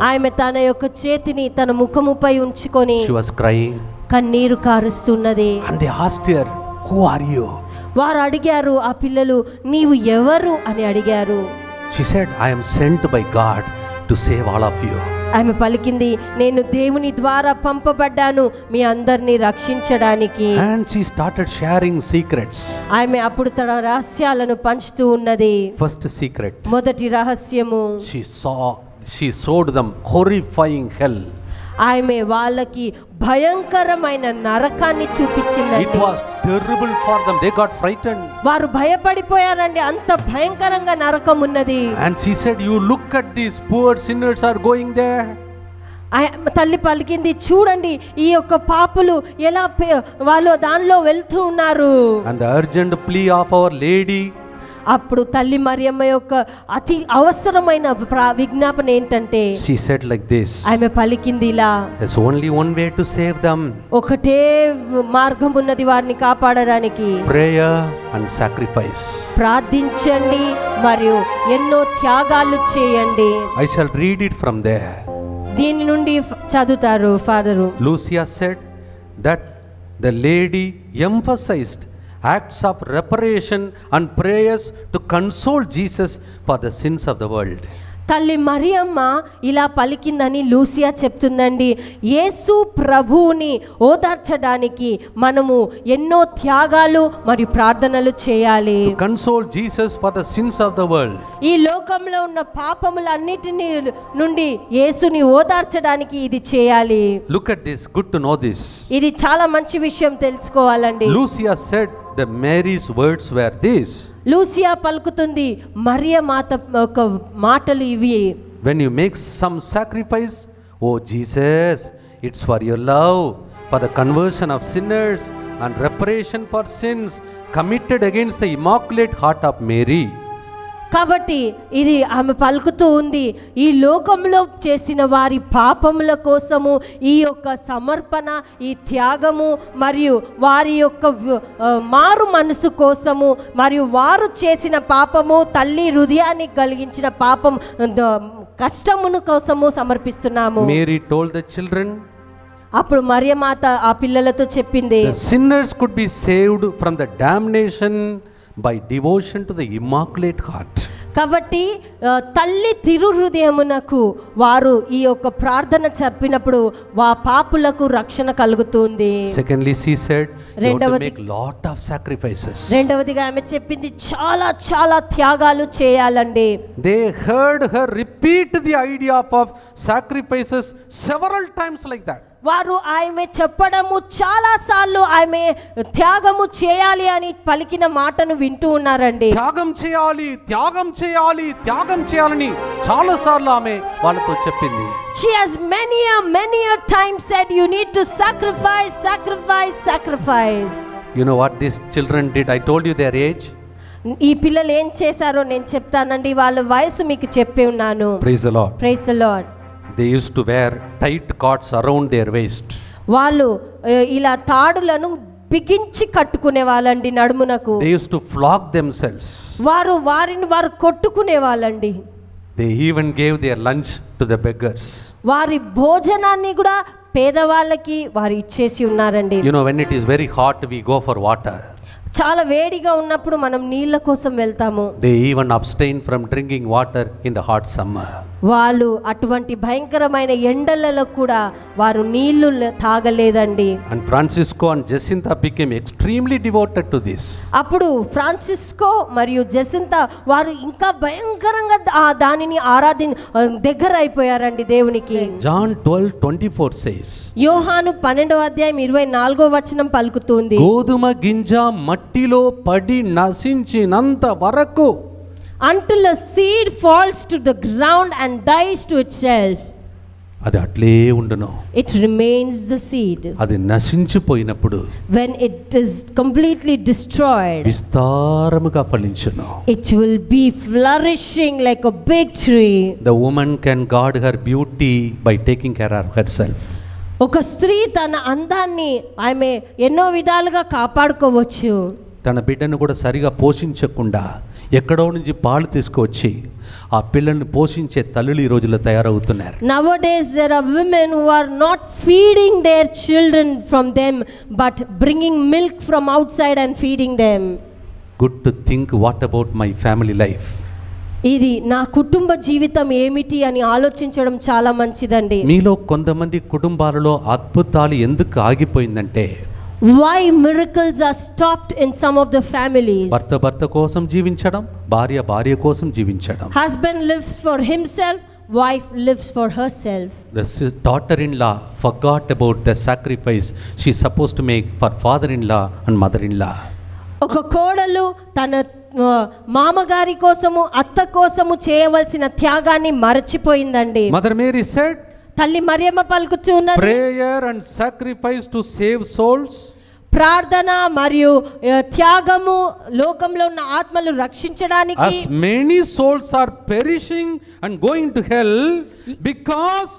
ఆమె తన యొక్క చేతిని తన ముఖముపై ఉంచుకొని She was crying కన్నీరు కారుస్తున్నది. and they asked her, who are you? వారు అడిగారు, ఆ పిల్లలు, నీవు ఎవరు అని అడిగారు. She said, I am sent by God to save all of you. ఆమె పలికింది, నేను దేవుని ద్వారా పంపబడ్డాను మీ అందరినీ రక్షించడానికి. And she started sharing secrets. ఆమె అప్పుడు తన రహస్యాలను పంచుతూ ఉన్నది. First secret, మొదటి రహస్యము, she showed them horrifying hell. ఆమె వాళ్ళకి భయంకరమైన నరకాన్ని It చూపించిందండి. was terrible for them. They got frightened. వారు భయపడిపోయారండి, అంత భయంకరంగా నరకం ఉన్నది. And she said, you look at these poor sinners are going there. తల్లి పలికింది, చూడండి ఈ యొక్క పాపులు ఎలా వాళ్ళు దానిలో వెళ్తూ ఉన్నారు. And the urgent plea of Our Lady అప్పుడు తల్లి మరియమ్మ యొక్క అతి అవసరమైన విజ్ఞాపన ఏంటంటే She said like this, ఆమె పలికింది ఇలా, there's only one way to save them, ఒకటే మార్గం ఉన్నది వారిని కాపాడడానికి, prayer and sacrifice. ప్రార్థించండి మరియు ఎన్నో త్యాగాలు చేయండి. I shall read it from there. దీని నుండి చదువుతారు father. Lucia said that the lady emphasized acts of reparation and prayers to console Jesus for the sins of the world. తల్లి మరియమ్మ ఇలా పలికిందని లూసియా చెప్తుందండి. యేసు ప్రభువుని ఓదార్చడానికి మనము ఎన్నో త్యాగాలు మరియు ప్రార్థనలు చేయాలి. To console Jesus for the sins of the world. ఈ లోకంలో ఉన్న పాపములన్నిటిని నుండి యేసుని ఓదార్చడానికి ఇది చేయాలి. Look at this, good to know this. ఇది చాలా మంచి విషయం తెలుసుకోవాలండి. Lucia said that Mary's words were this. Lucia పలుకుతుంది మరియ మాత ఒక మాటలు ఇవి. When you make some sacrifice, oh Jesus, it's for your love, for the conversion of sinners and reparation for sins committed against the Immaculate Heart of Mary. కాబట్టి ఇది ఆమె పలుకుతూ ఉంది, ఈ లోకంలో చేసిన వారి పాపముల కోసము ఈ యొక్క సమర్పణ, ఈ త్యాగము మరియు వారి యొక్క మారు మనసు కోసము మరియు వారు చేసిన పాపము తల్లి హృదయానికి కలిగించిన పాపం కష్టమును కోసము సమర్పిస్తున్నాము. Mary told the children, అప్పుడు మరియమాత ఆ పిల్లలతో చెప్పింది, the sinners could be saved from the damnation by devotion to the Immaculate Heart. కాబట్టి తల్లి తిరుహృదయమునకు వారు ఈ యొక్క ప్రార్థన చెప్పినప్పుడు పాపులకు రక్షణ కలుగుతుంది. Secondly, she said, you have to make lot of sacrifices. రెండవదిగా ఆమె చెప్పింది చాలా చాలా త్యాగాలు చేయాలండి. They heard her repeat the idea of sacrifices several times like that. వారు ఆమె చెప్పడము చాలా సార్లు ఆమె త్యాగము చేయాలి అని పలికిన మాటను వింటూ ఉన్నారండి. త్యాగం చేయాలి, త్యాగం చేయాలి, త్యాగం చేయాలని చాలా సార్లు ఆమె వాళ్ళతో చెప్పింది. She has many a time said you need to sacrifice, sacrifice, sacrifice. You know what these children did? I told you their age. ఈ పిల్లలు ఏం చేశారో నేను చెప్తానండి. వాళ్ళ వయసు మీకు చెప్పి ఉన్నాను. Praise the Lord. Praise the Lord. They used to wear tight cords around their waist. వాళ్ళు ఇలా తాడులను బిగించి కట్టుకునే వాళ్ళండి నడుమునకు. They used to flog themselves. వారు కొట్టుకునే వాళ్ళండి. They even gave their lunch to the beggars. వారి భోజనాన్ని కూడా పేదవాళ్ళకి వారు ఇచ్చేసి ఉన్నారండి. You know, when it is very hot, we go for water. చాలా వేడిగా ఉన్నప్పుడు మనం నీళ్ళ కోసం వెళ్తాము. They even abstain from drinking water in the hot summer. వాళ్ళు అటువంటి భయంకరమైన ఎండలలో కూడా వారు నీళ్లు తాగలేదండి. And Francisco and Jacinta became extremely devoted to this. అప్పుడు ఫ్రాన్సిస్కో మరియు జసింతా వారు ఇంకా భయంకరంగా దానిని దగ్గర అయిపోయారండి దేవునికి. John 12:24 says, యోహాను 12వ అధ్యాయం 24వ వచనం పలుకుతుంది, గోధుమ గింజ మట్టిలో పడి నశించినంత వరకు, until a seed falls to the ground and dies to itself, అది అట్లే ఉండును. it remains the seed. అది నశించిపోయినప్పుడు, when it is completely destroyed, విస్తారముగా ఫలించును. it will be flourishing like a big tree. The woman can guard her beauty by taking care of herself. ఒక స్త్రీ తన అందాన్ని ఆమె ఎన్నో విధాలుగా కాపాడుకోవచ్చు. తన బిడ్డను కూడా సరిగా పోషించకుండా ఎక్కడో నుంచి పాలు తీసుకువచ్చి ఆ పిల్లల్ని పోషించే తల్లులు ఈ రోజుల్లో తయారవుతున్నారు. Nowadays there are women who are not feeding their children from them but bringing milk from outside and feeding them. Good to think, what about my family life? ఇది నా కుటుంబ జీవితం ఏమిటి అని ఆలోచించడం చాలా మంచిదండి. మీలో కొంతమంది కుటుంబాలలో అద్భుతాలు ఎందుకు ఆగిపోయిందంటే, why miracles are stopped in some of the families. భర్త కోసం జీవించడం, భార్య కోసం జీవించడం. Husband lives for himself, wife lives for herself. The daughter-in-law forgot about the sacrifice she is supposed to make for father-in-law and mother-in-law. ఒక కోడలు తన మామగారి కోసము అత్త కోసము చేయవలసిన త్యాగాన్ని మరచిపోయిందండి. Mother Mary said, తల్లి Mariyamma పలుకుతున్నది, prayer and sacrifice to save souls, ప్రార్థన మరియు త్యాగము లోకంలో ఉన్న ఆత్మలు రక్షించడానికి. As many souls are perishing and going to hell because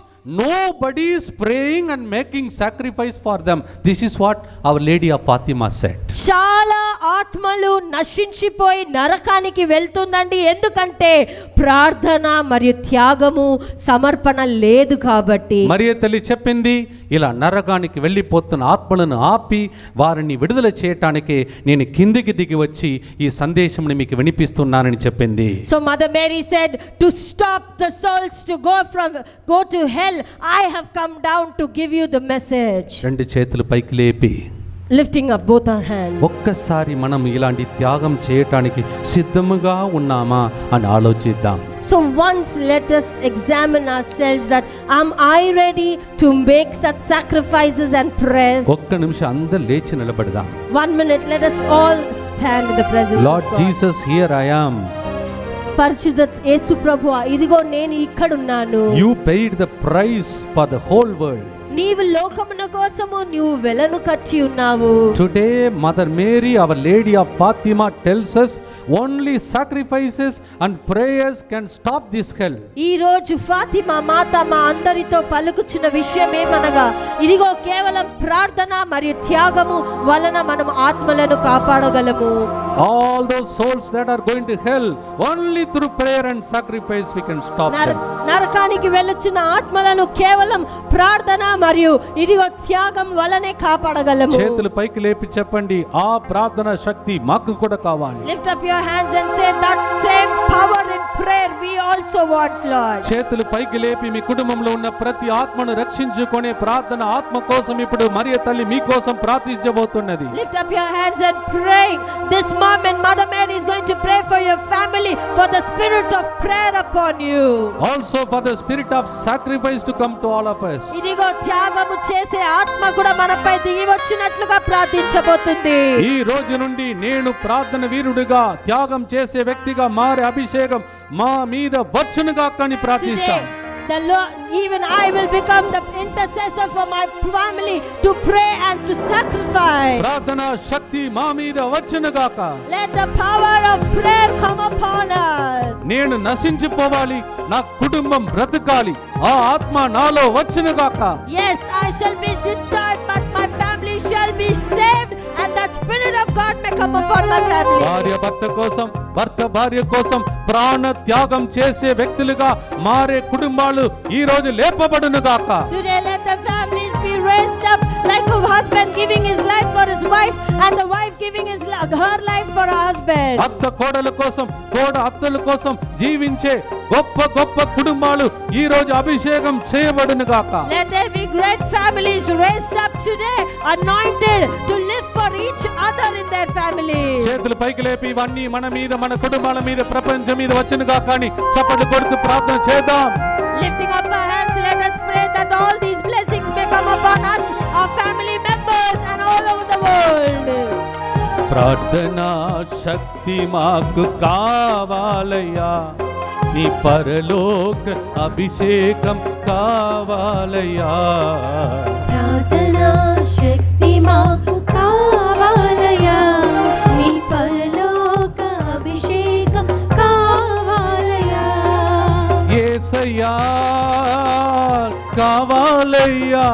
nobody is praying and making sacrifice for them. This is what Our Lady of Fatima said. చాలా ఆత్మలు నశించిపోయి నరకానికి వెళ్తుందండి. ఎందుకంటే ప్రార్థన మరియు త్యాగము సమర్పణ లేదు కాబట్టి. మరియ తల్లి చెప్పింది, ఇలా నరకానికి వెళ్ళిపోతున్న ఆత్మలను ఆపి వారిని విడుదల చేయటానికి నేను కిందికి దిగి వచ్చి ఈ సందేశంని మీకు వినిపిస్తున్నానని చెప్పింది. So Mother Mary said, to stop the souls to go to hell, I have come down to give you the message. రెండు చేతులు పైకి లేపి lifting up both our hands. ఒక్కసారి మనం ఇలాంటి త్యాగం చేయటానికి సిద్ధముగా ఉన్నామా అని ఆలోచిద్దాం. So once let us examine ourselves that am I ready to make such sacrifices and prayers. ఒక్క నిమిషం అందరూ లేచి నిలబడదాం. 1 minute, let us all stand in the presence Lord of God. Jesus, here I am. పరిశుద్ధ యేసు ప్రభువా, ఇదిగో నేను ఇక్కడ ఉన్నాను. You paid the price for the whole world. నీవు లోకమున కోసము నీవు వెలను కట్టి ఉన్నావు. Today Mother Mary, Our Lady of Fatima, tells us only sacrifices and prayers can stop this hell. ఈ రోజు ఫాతిమా మాత మా అందరితో పలుకుచిన విషయం ఏమనగా, ఇదిగో కేవలం ప్రార్థన మరియు త్యాగము వలన మనం ఆత్మలను కాపాడగలము. All those souls that are going to hell, only through prayer and sacrifice we can stop them. నరకానికి వెళ్ళుచున్న ఆత్మలను కేవలం ప్రార్థన మరియు ఇదిగో త్యాగం వలనే కాపాడగలము. చేతులు పైకి లేపి చెప్పండి, ఆ ప్రార్థన శక్తి మాకు కూడా కావాలి. Lift up your hands and say that same power in prayer we also want, Lord. చేతులు పైకి లేపి మీ కుటుంబంలో ఉన్న ప్రతి ఆత్మను రక్షించుకునే ప్రార్థన ఆత్మ కోసం ఇప్పుడు మరియ తల్లి మీ కోసం ప్రార్థించబోతున్నది. Lift up your hands and pray. This mom and Mother Mary is going to pray for your family, for the spirit of prayer upon you. Also for the spirit of sacrifice to come to all of us. ఇదిగో త్యాగము చేసే ఆత్మ కూడా మనపై దిగి వచ్చినట్లుగా ప్రార్థించబోతుంది. ఈ రోజు నుండి నేను ప్రార్థన వీరుడిగా త్యాగం చేసే వ్యక్తిగా మారే అభిషేకం మా మీద వచ్చునుగా అని ప్రార్థిస్తాం. The Lord, even I will become the intercessor for my family to pray and to sacrifice. ప్రార్థన శక్తి మా మీద వచ్చునుగాక. Let the power of prayer come upon us. నేను నశించిపోవాలి, నా కుటుంబం బ్రతకాలి, ఆ ఆత్మ నాలో వచ్చునుగాక. Yes, I shall be destroyed, but my family shall be saved, and that spirit of God may come upon my family. భార్య భర్త కోసం, భర్త భార్య కోసం ప్రాణ త్యాగం చేసే వ్యక్తులుగా మారే కుటుంబాలు ఈ రోజు లేపబడునుగాక. Today let the families be raised up like a husband giving his life for his wife and the wife giving her life for her husband. అత్త కోడల కోసం, కోడ అత్తల కోసం జీవించే గొప్ప గొప్ప కుటుంబాలు ఈ రోజు అభిషేకం చేయబడునుగాక. Let there be great families raised up today, anointed to live for each other in their families. చేతులు పైకి లేపి ఇవన్నీ మన మీద, మన కుటుంబాల మీద, ప్రపంచం మీద వచ్చునుగాక అని చప్పట్లు కొడుతూ ప్రార్థన చేద్దాం. Lifting up our hands, let us pray that all these blessings may come upon us, our family members and all over the world. ప్రార్థనా శక్తి మాకు కావాలయ్యా, నీ పరలోక అభిషేకం కావాలయ్యా. ప్రార్థనా శక్తి మాకు కావాలయ్యా, నీ పరలోక అభిషేకం కావాలయ్యా. యేసయ్యా కావాలయ్యా,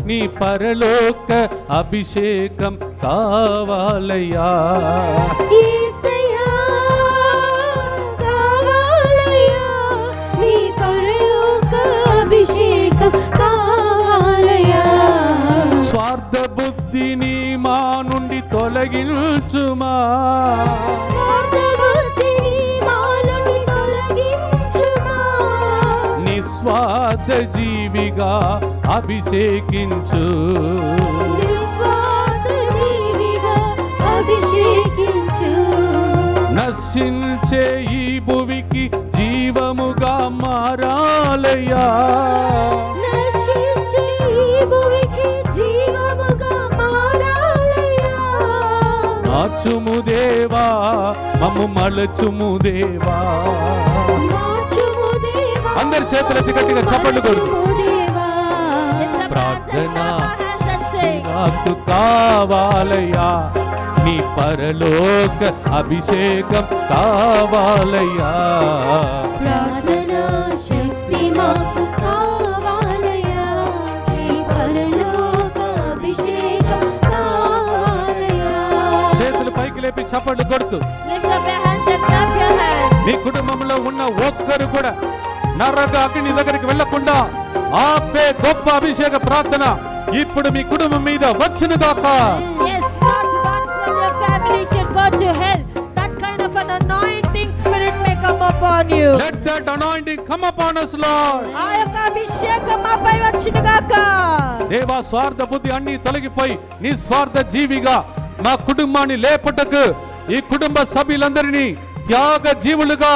నీ పరలోక అభిషేకం కావాలయ్యా. యేసయ్యా కావాలయ్యా, నీ పరలోక అభిషేకం కావాలయ్యా. స్వార్థ బుద్ధిని మా నుండి తొలగించుమా, స్వార్థ బుద్ధిని మా నుండి తొలగించుమా. నిస్వార్థ జీవిగా అభిషేకించు, నిస్వార్థ జీవిగా అభిషేకించు. నశించే ఈ భువికి జీవముగా మారాలయ్యా. నశించే ఈ భూమికి జీవముగా మారాలయ్యా. మార్చుము దేవా, మమ్ము మలచుము దేవా. మార్చుము దేవా, అందరి చేతులెత్తి గట్టిగా చప్పట్లు కొడు. మార్చుము దేవా. Lift up hands and clap our hands and sing. మాకు కావాలయ్యా నీ పరలోక అభిషేకం కావాలయ్యా ప్రార్థనా శక్తి మాకు కావాలయ్యా నీ పరలోక అభిషేకం కావాలయ్యా చేతులు పైకి లేపి చప్పట్లు కొడుతూ Lift up your hands and clap your hands. మీ కుటుంబంలో ఉన్న ఒక్కరు కూడా నరక అగ్ని దగ్గరికి వెళ్లకుండా ఆపే గొప్ప అభిషేక ప్రార్థన ఇప్పుడు మీ కుటుంబం మీద వచ్చును గాక Yes, not one from your family should go to hell. That kind of an anointing spirit may come upon you. let that anointing come upon us lord ఆ యొక్క అభిషేకం మాపై వచ్చును గాక. దేవా స్వార్థ బుద్ధి అన్ని తొలగిపోయి నీ స్వార్థ జీవిగా మా కుటుంబాన్ని లేపటకు ఈ కుటుంబ సభ్యులందరినీ త్యాగ జీవులుగా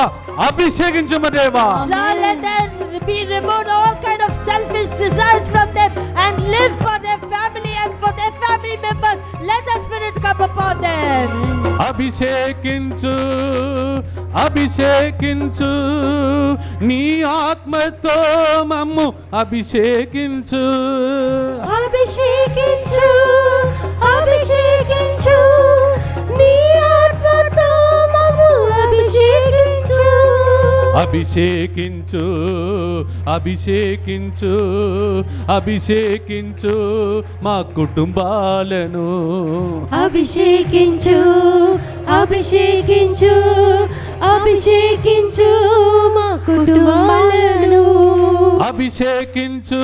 అభిషేకించుము దేవా Lord, let them be removed all kind of selfish desires from them and live for their family and for their family members. Let the Spirit come upon them. అభిషేకించు అభిషేకించు నీ ఆత్మతో మమ్ము అభిషేకించు అభిషేకించు అభిషేకించు నీ ఆత్మతో మమ్ము అభిషేకించు అభిషేకించు అభిషేకించు అభిషేకించు మా కుటుంబాలను అభిషేకించు అభిషేకించు అభిషేకించు మా కుటుంబాలను అభిషేకించు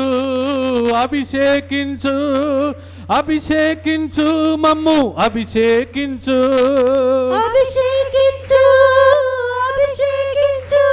అభిషేకించు అభిషేకించు మమ్ము అభిషేకించు అభిషేకించు అభిషేకించు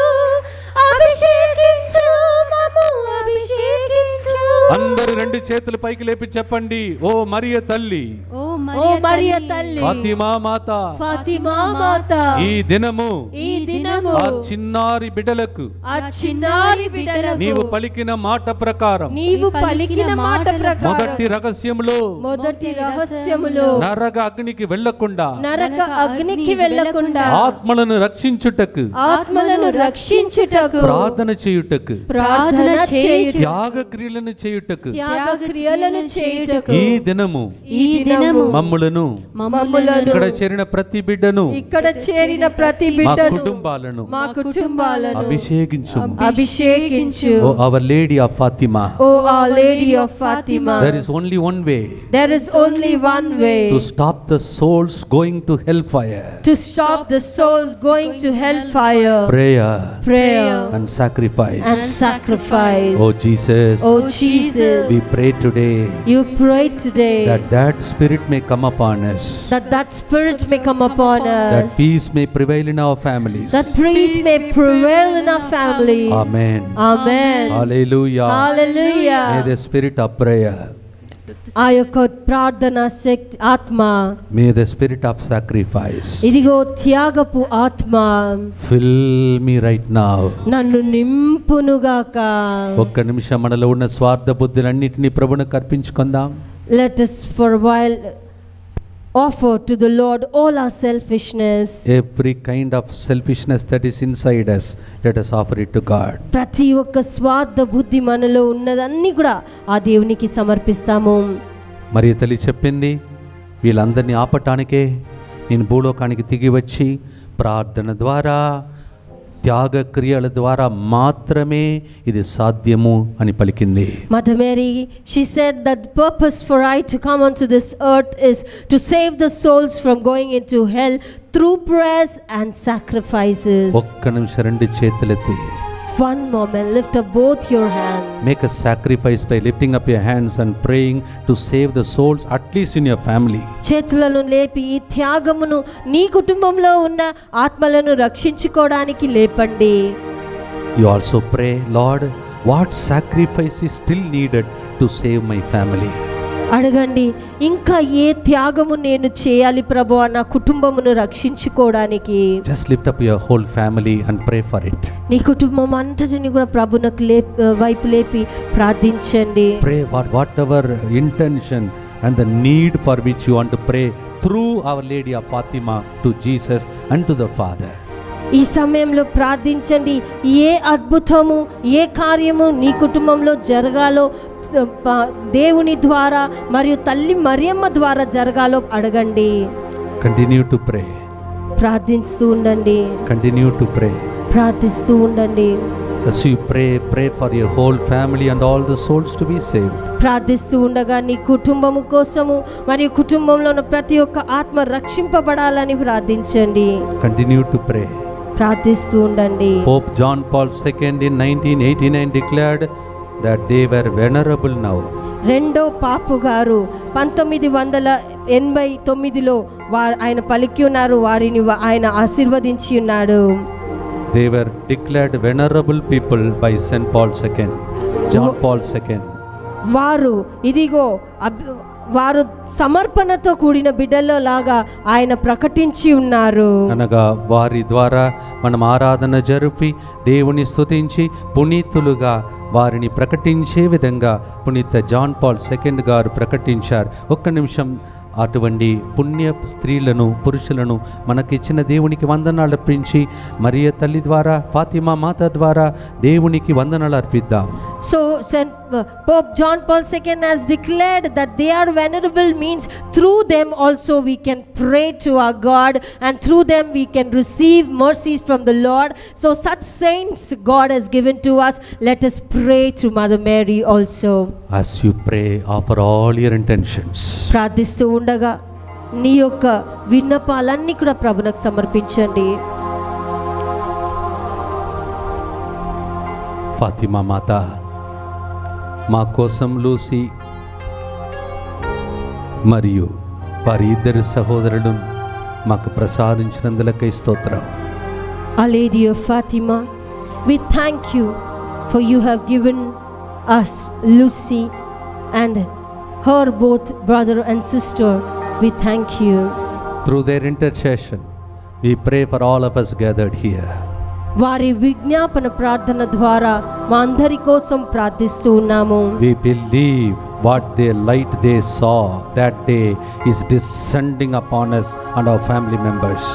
అభిషేకించు మమ్ము అభిషేకించు అందరు రెండు చేతులు పైకి లేపి చెప్పండి ఓ మరియ తల్లి ఓ ఓ మరియ తల్లి, ఫాతిమా మాత ఫాతిమా మాత, ఈ దినము ఈ దినము ఆ చిన్నారి బిడ్డలకు ఆ చిన్నారి బిడ్డలకు నీవు పలికిన మాట ప్రకారం నీవు పలికిన మాట ప్రకారం మొదటి రహస్యములో మొదటి రహస్యములో నరక అగ్నికి వెళ్లకుండా నరక అగ్నికి వెళ్ళకుండా ఆత్మలను రక్షించుటకు ఆత్మలను రక్షించుటకు ప్రార్థన చేయుటకు ప్రార్థన చేయుటకు త్యాగ క్రియలను చేయుటకు త్యాగ క్రియలను చేయుటకు ఈ దినము ఈ దినము మమ్ములను మమ్ములను ఇక్కడ చేరిన ప్రతి బిడ్డను ఇక్కడ చేరిన ప్రతి మా బిడ్డను కుటుంబాలను మా కుటుంబాలను అభిషేకించు అభిషేకించు. O our lady of Fatima O our lady of Fatima, there is only one way there is only one way to stop the souls going to hellfire to stop the souls going to hellfire. Prayer and sacrifice and sacrifice. oh Jesus Oh Jesus, we pray today you pray today that spirit may come upon us that spirit may come upon that us, peace may prevail in our families that peace may prevail in our families. amen Amen. hallelujah may Hallelujah. the spirit of prayer ఆ యొక్క ప్రార్థన శక్తి ఆత్మ, may the spirit of sacrifice ఇదిగో త్యాగపు ఆత్మ fill me right now నన్ను నింపునుగాక. ఒక్క నిమిషం మనలో ఉన్న స్వార్థ బుద్ధులన్నిటినీ ప్రభువునికి అర్పించుకుందాం. Let us for a while offer to the Lord all our selfishness. Every kind of selfishness that is inside us, let us offer it to God. ప్రతి ఒక్క స్వార్థ బుద్ధి మనలో ఉన్నదన్నీ కూడా ఆ దేవునికి సమర్పిస్తాము. మరి తల్లి చెప్పింది, వీళ్ళందరినీ ఆపటానికే నేను భూలోకానికి దిగి వచ్చి ప్రార్థన ద్వారా త్యాగ క్రియల ద్వారా మాత్రమే ఇది సాధ్యము అని పలికింది. Mother Mary, she said that the purpose for I to come onto this earth is to save the souls from going into hell through prayers and sacrifices. ఒక్క నిమిషం రెండు చేతులెత్తి One moment, lift up both your hands. make a sacrifice by lifting up your hands and praying to save the souls at least in your family. చేతులను లేపి ఈ త్యాగమును నీ కుటుంబంలో ఉన్న ఆత్మలను రక్షించుకోవడానికి లేపండి. You also pray, Lord, what sacrifice is still needed to save my family? అడగండి, ఇంకా ఏ త్యాగము నేను చేయాలి ప్రభువా నా కుటుంబమును రక్షించుకోవడానికి. Just lift up your whole family and pray for it. నీ కుటుంబం అంతటిని కూడా ప్రభునకు వైపు లేపి ప్రార్థించండి. Pray for whatever intention and the need for which you want to pray through Our Lady of Fatima to Jesus and to the Father. ఈ సమయంలో ప్రార్థించండి. ఏ అద్భుతము ఏ కార్యము నీ కుటుంబంలో జరగాలో దేవుని ద్వారా మరియు తల్లి మరియమ్మ ద్వారా జరగాలో అడగండి. Continue to pray. ప్రార్థిస్తూ ఉండండి. Continue to pray. ప్రార్థిస్తూ ఉండండి. As you pray, pray for your whole family and all the souls to be saved. ప్రార్థిస్తూ ఉండగా నీ కుటుంబము కోసము మరియు కుటుంబంలో ఉన్న ప్రతి ఒక్క ఆత్మ రక్షింపబడాలని ప్రార్థించండి. Continue to pray. ప్రార్థిస్తూ ఉండండి. Pope John Paul II in 1989 declared that they were venerable now. రెండో పాపు గారు 1989లో ఆయన పలికి ఉన్నారు, వారిని ఆయన ఆశీర్వదించి ఉన్నాడు. They were declared venerable people by St. Paul II, John Paul II. వారు సమర్పణతో కూడిన బిడ్డల్లో లాగా ఆయన ప్రకటించి ఉన్నారు. అనగా వారి ద్వారా మనం ఆరాధన జరిపి దేవుని స్తుతించి పునీతులుగా వారిని ప్రకటించే విధంగా పునీత జాన్ పాల్ II గారు ప్రకటించారు. ఒక్క నిమిషం అటువంటి పుణ్య స్త్రీలను పురుషులను మనకిచ్చిన దేవునికి వందనాలు అర్పించి మరియ తల్లి ద్వారా ఫాతిమా మాత ద్వారా దేవునికి వందనాలు అర్పిద్దాం. So Pope John Paul II has declared that they are venerable, means through them also we can pray to our God and through them we can receive mercies from the Lord. So such saints God has given to us. Let us pray to Mother Mary also. As you pray, offer all your intentions. ప్రార్థిస్తూ ఉండగా నీ యొక్క విన్నపాలన్నీ కూడా ప్రభువునికి సమర్పించండి. ఫాతిమా మాత మా కోసం Lucy మరియు వారి ఇద్దరు సహోదరులను మాకు ప్రసాదించినందులకై స్తోత్రం. Our Lady of Fatima, we thank you for you have given us Lucy and her both brother and sister. We thank you. Through their intercession, we pray for all of us gathered here. వారి విజ్ఞాపన ప్రార్థన ద్వారా మా అందరి కోసం ప్రార్థిస్తూ ఉన్నాము. We believe what their light they saw that day is descending upon us and our family members.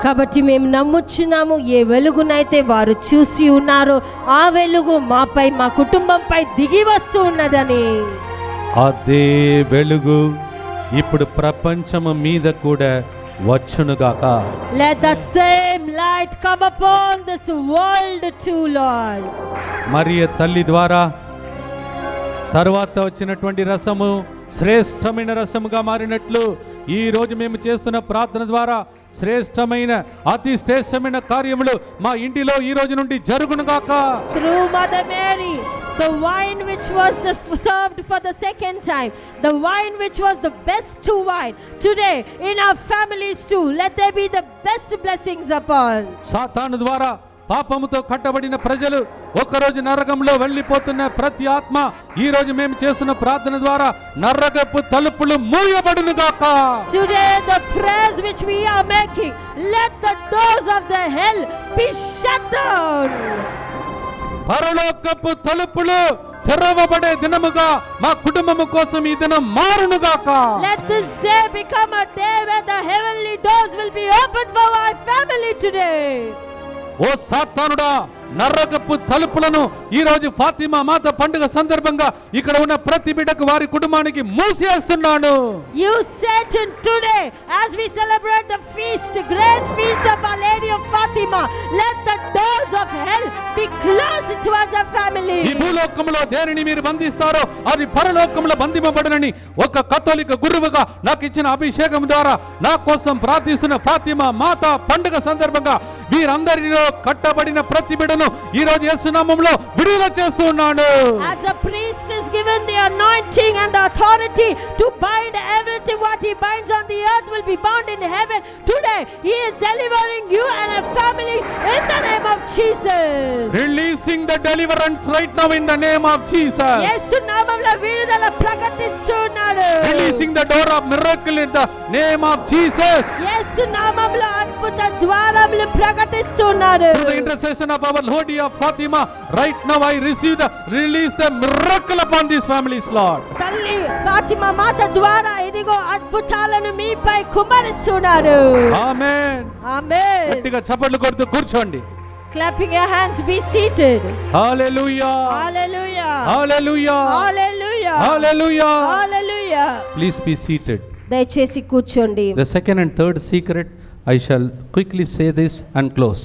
కాబట్టి మేము నమ్ముచున్నాము, ఏ వెలుగునైతే వారు చూసి ఉన్నారో ఆ వెలుగు మాపై మా కుటుంబంపై దిగి వస్తూ ఉన్నదని. అదే వెలుగు ఇప్పుడు ప్రపంచము మీద కూడా వచ్చునుగాక. Let that same light come upon this world too, Lord. మరియ తల్లి ద్వారా తర్వాత వచ్చినటువంటి రసము శ్రేష్టమైన రసముగా మారినట్లు ఈ రోజు మేము చేస్తున్న ప్రార్థన ద్వారా శ్రేష్టమైన అతి శ్రేష్టమైన కార్యములు మా ఇంటిలో ఈ రోజు నుండి జరుగునుగాక. Through Mother Mary, the wine which was served for the second time, the wine which was the best wine, today in our families too, let there be the best blessings upon. సాతాను ద్వారా పాపముతో కట్టబడిన ప్రజలు ఒకరోజు నరకంలో వెళ్ళిపోతున్న ప్రతి ఆత్మ ఈ రోజు మేము చేస్తున్న ప్రార్థన ద్వారా నరకపు తలుపులు మూయబడునుగాక. Today the prayers which we are making, let the doors of the hell be shut down. పరలోకపు తలుపులు తెరవబడే దినముగా మా కుటుంబము కోసం ఈ దినం మారునుగాక. Let this day become a day where the heavenly doors will be opened for our family today. ఓ సాతానుడా, నరకపు తలుపులను ఈ రోజు ఫాతిమా మాత పండుగ సందర్భంగా ఇక్కడ ఉన్న ప్రతి బిడ్డకు వారి కుటుంబానికి మూసేస్తున్నాను. You Satan, today as we celebrate the feast, great feast of Our Lady of Fatima, let the doors of hell be closed towards our family. ఈ భూలోకంలో దేనిని మీరు బంధిస్తారో అది పరలోకంలో బంధింపబడనని ఒక కథోలిక గురువుగా నాకు ఇచ్చిన అభిషేకం ద్వారా నా కోసం ప్రార్థిస్తున్న ఫాతిమా మాత పండుగ సందర్భంగా వీరందరిలో కట్టబడిన ప్రతి బిడ్డను ఈ రోజు యేసు నామములో విడుదల చేస్తున్నాను. As a priest is given the anointing and the authority to bind everything what he binds on the earth will be bound in heaven. Today he is delivering you and your families in the name of Jesus. Releasing the deliverance right now in the name of Jesus. యేసు నామములో విడుదల ప్రకటిస్తున్నాడు. Releasing the door of miracle in the name of Jesus. యేసు నామములో అద్భుత ద్వారములు ప్రకటిస్తున్నాడు. Through the intercession of our Lady of Fatima, right now I receive the release the miracle upon these families, Lord. తల్లి ఫాతిమా మాత ద్వారా ఇదిగో అద్భుతాలను మీపై కుమ్మరిస్తున్నాడు. Amen. Amen. గట్టిగా చప్పట్లు కొడుతూ కూర్చోండి. Clapping your hands, be seated. Hallelujah. Hallelujah. Hallelujah. Hallelujah. Hallelujah. Hallelujah. Please be seated. దయచేసి కూర్చోండి. The second and third secret, I shall quickly say this and close.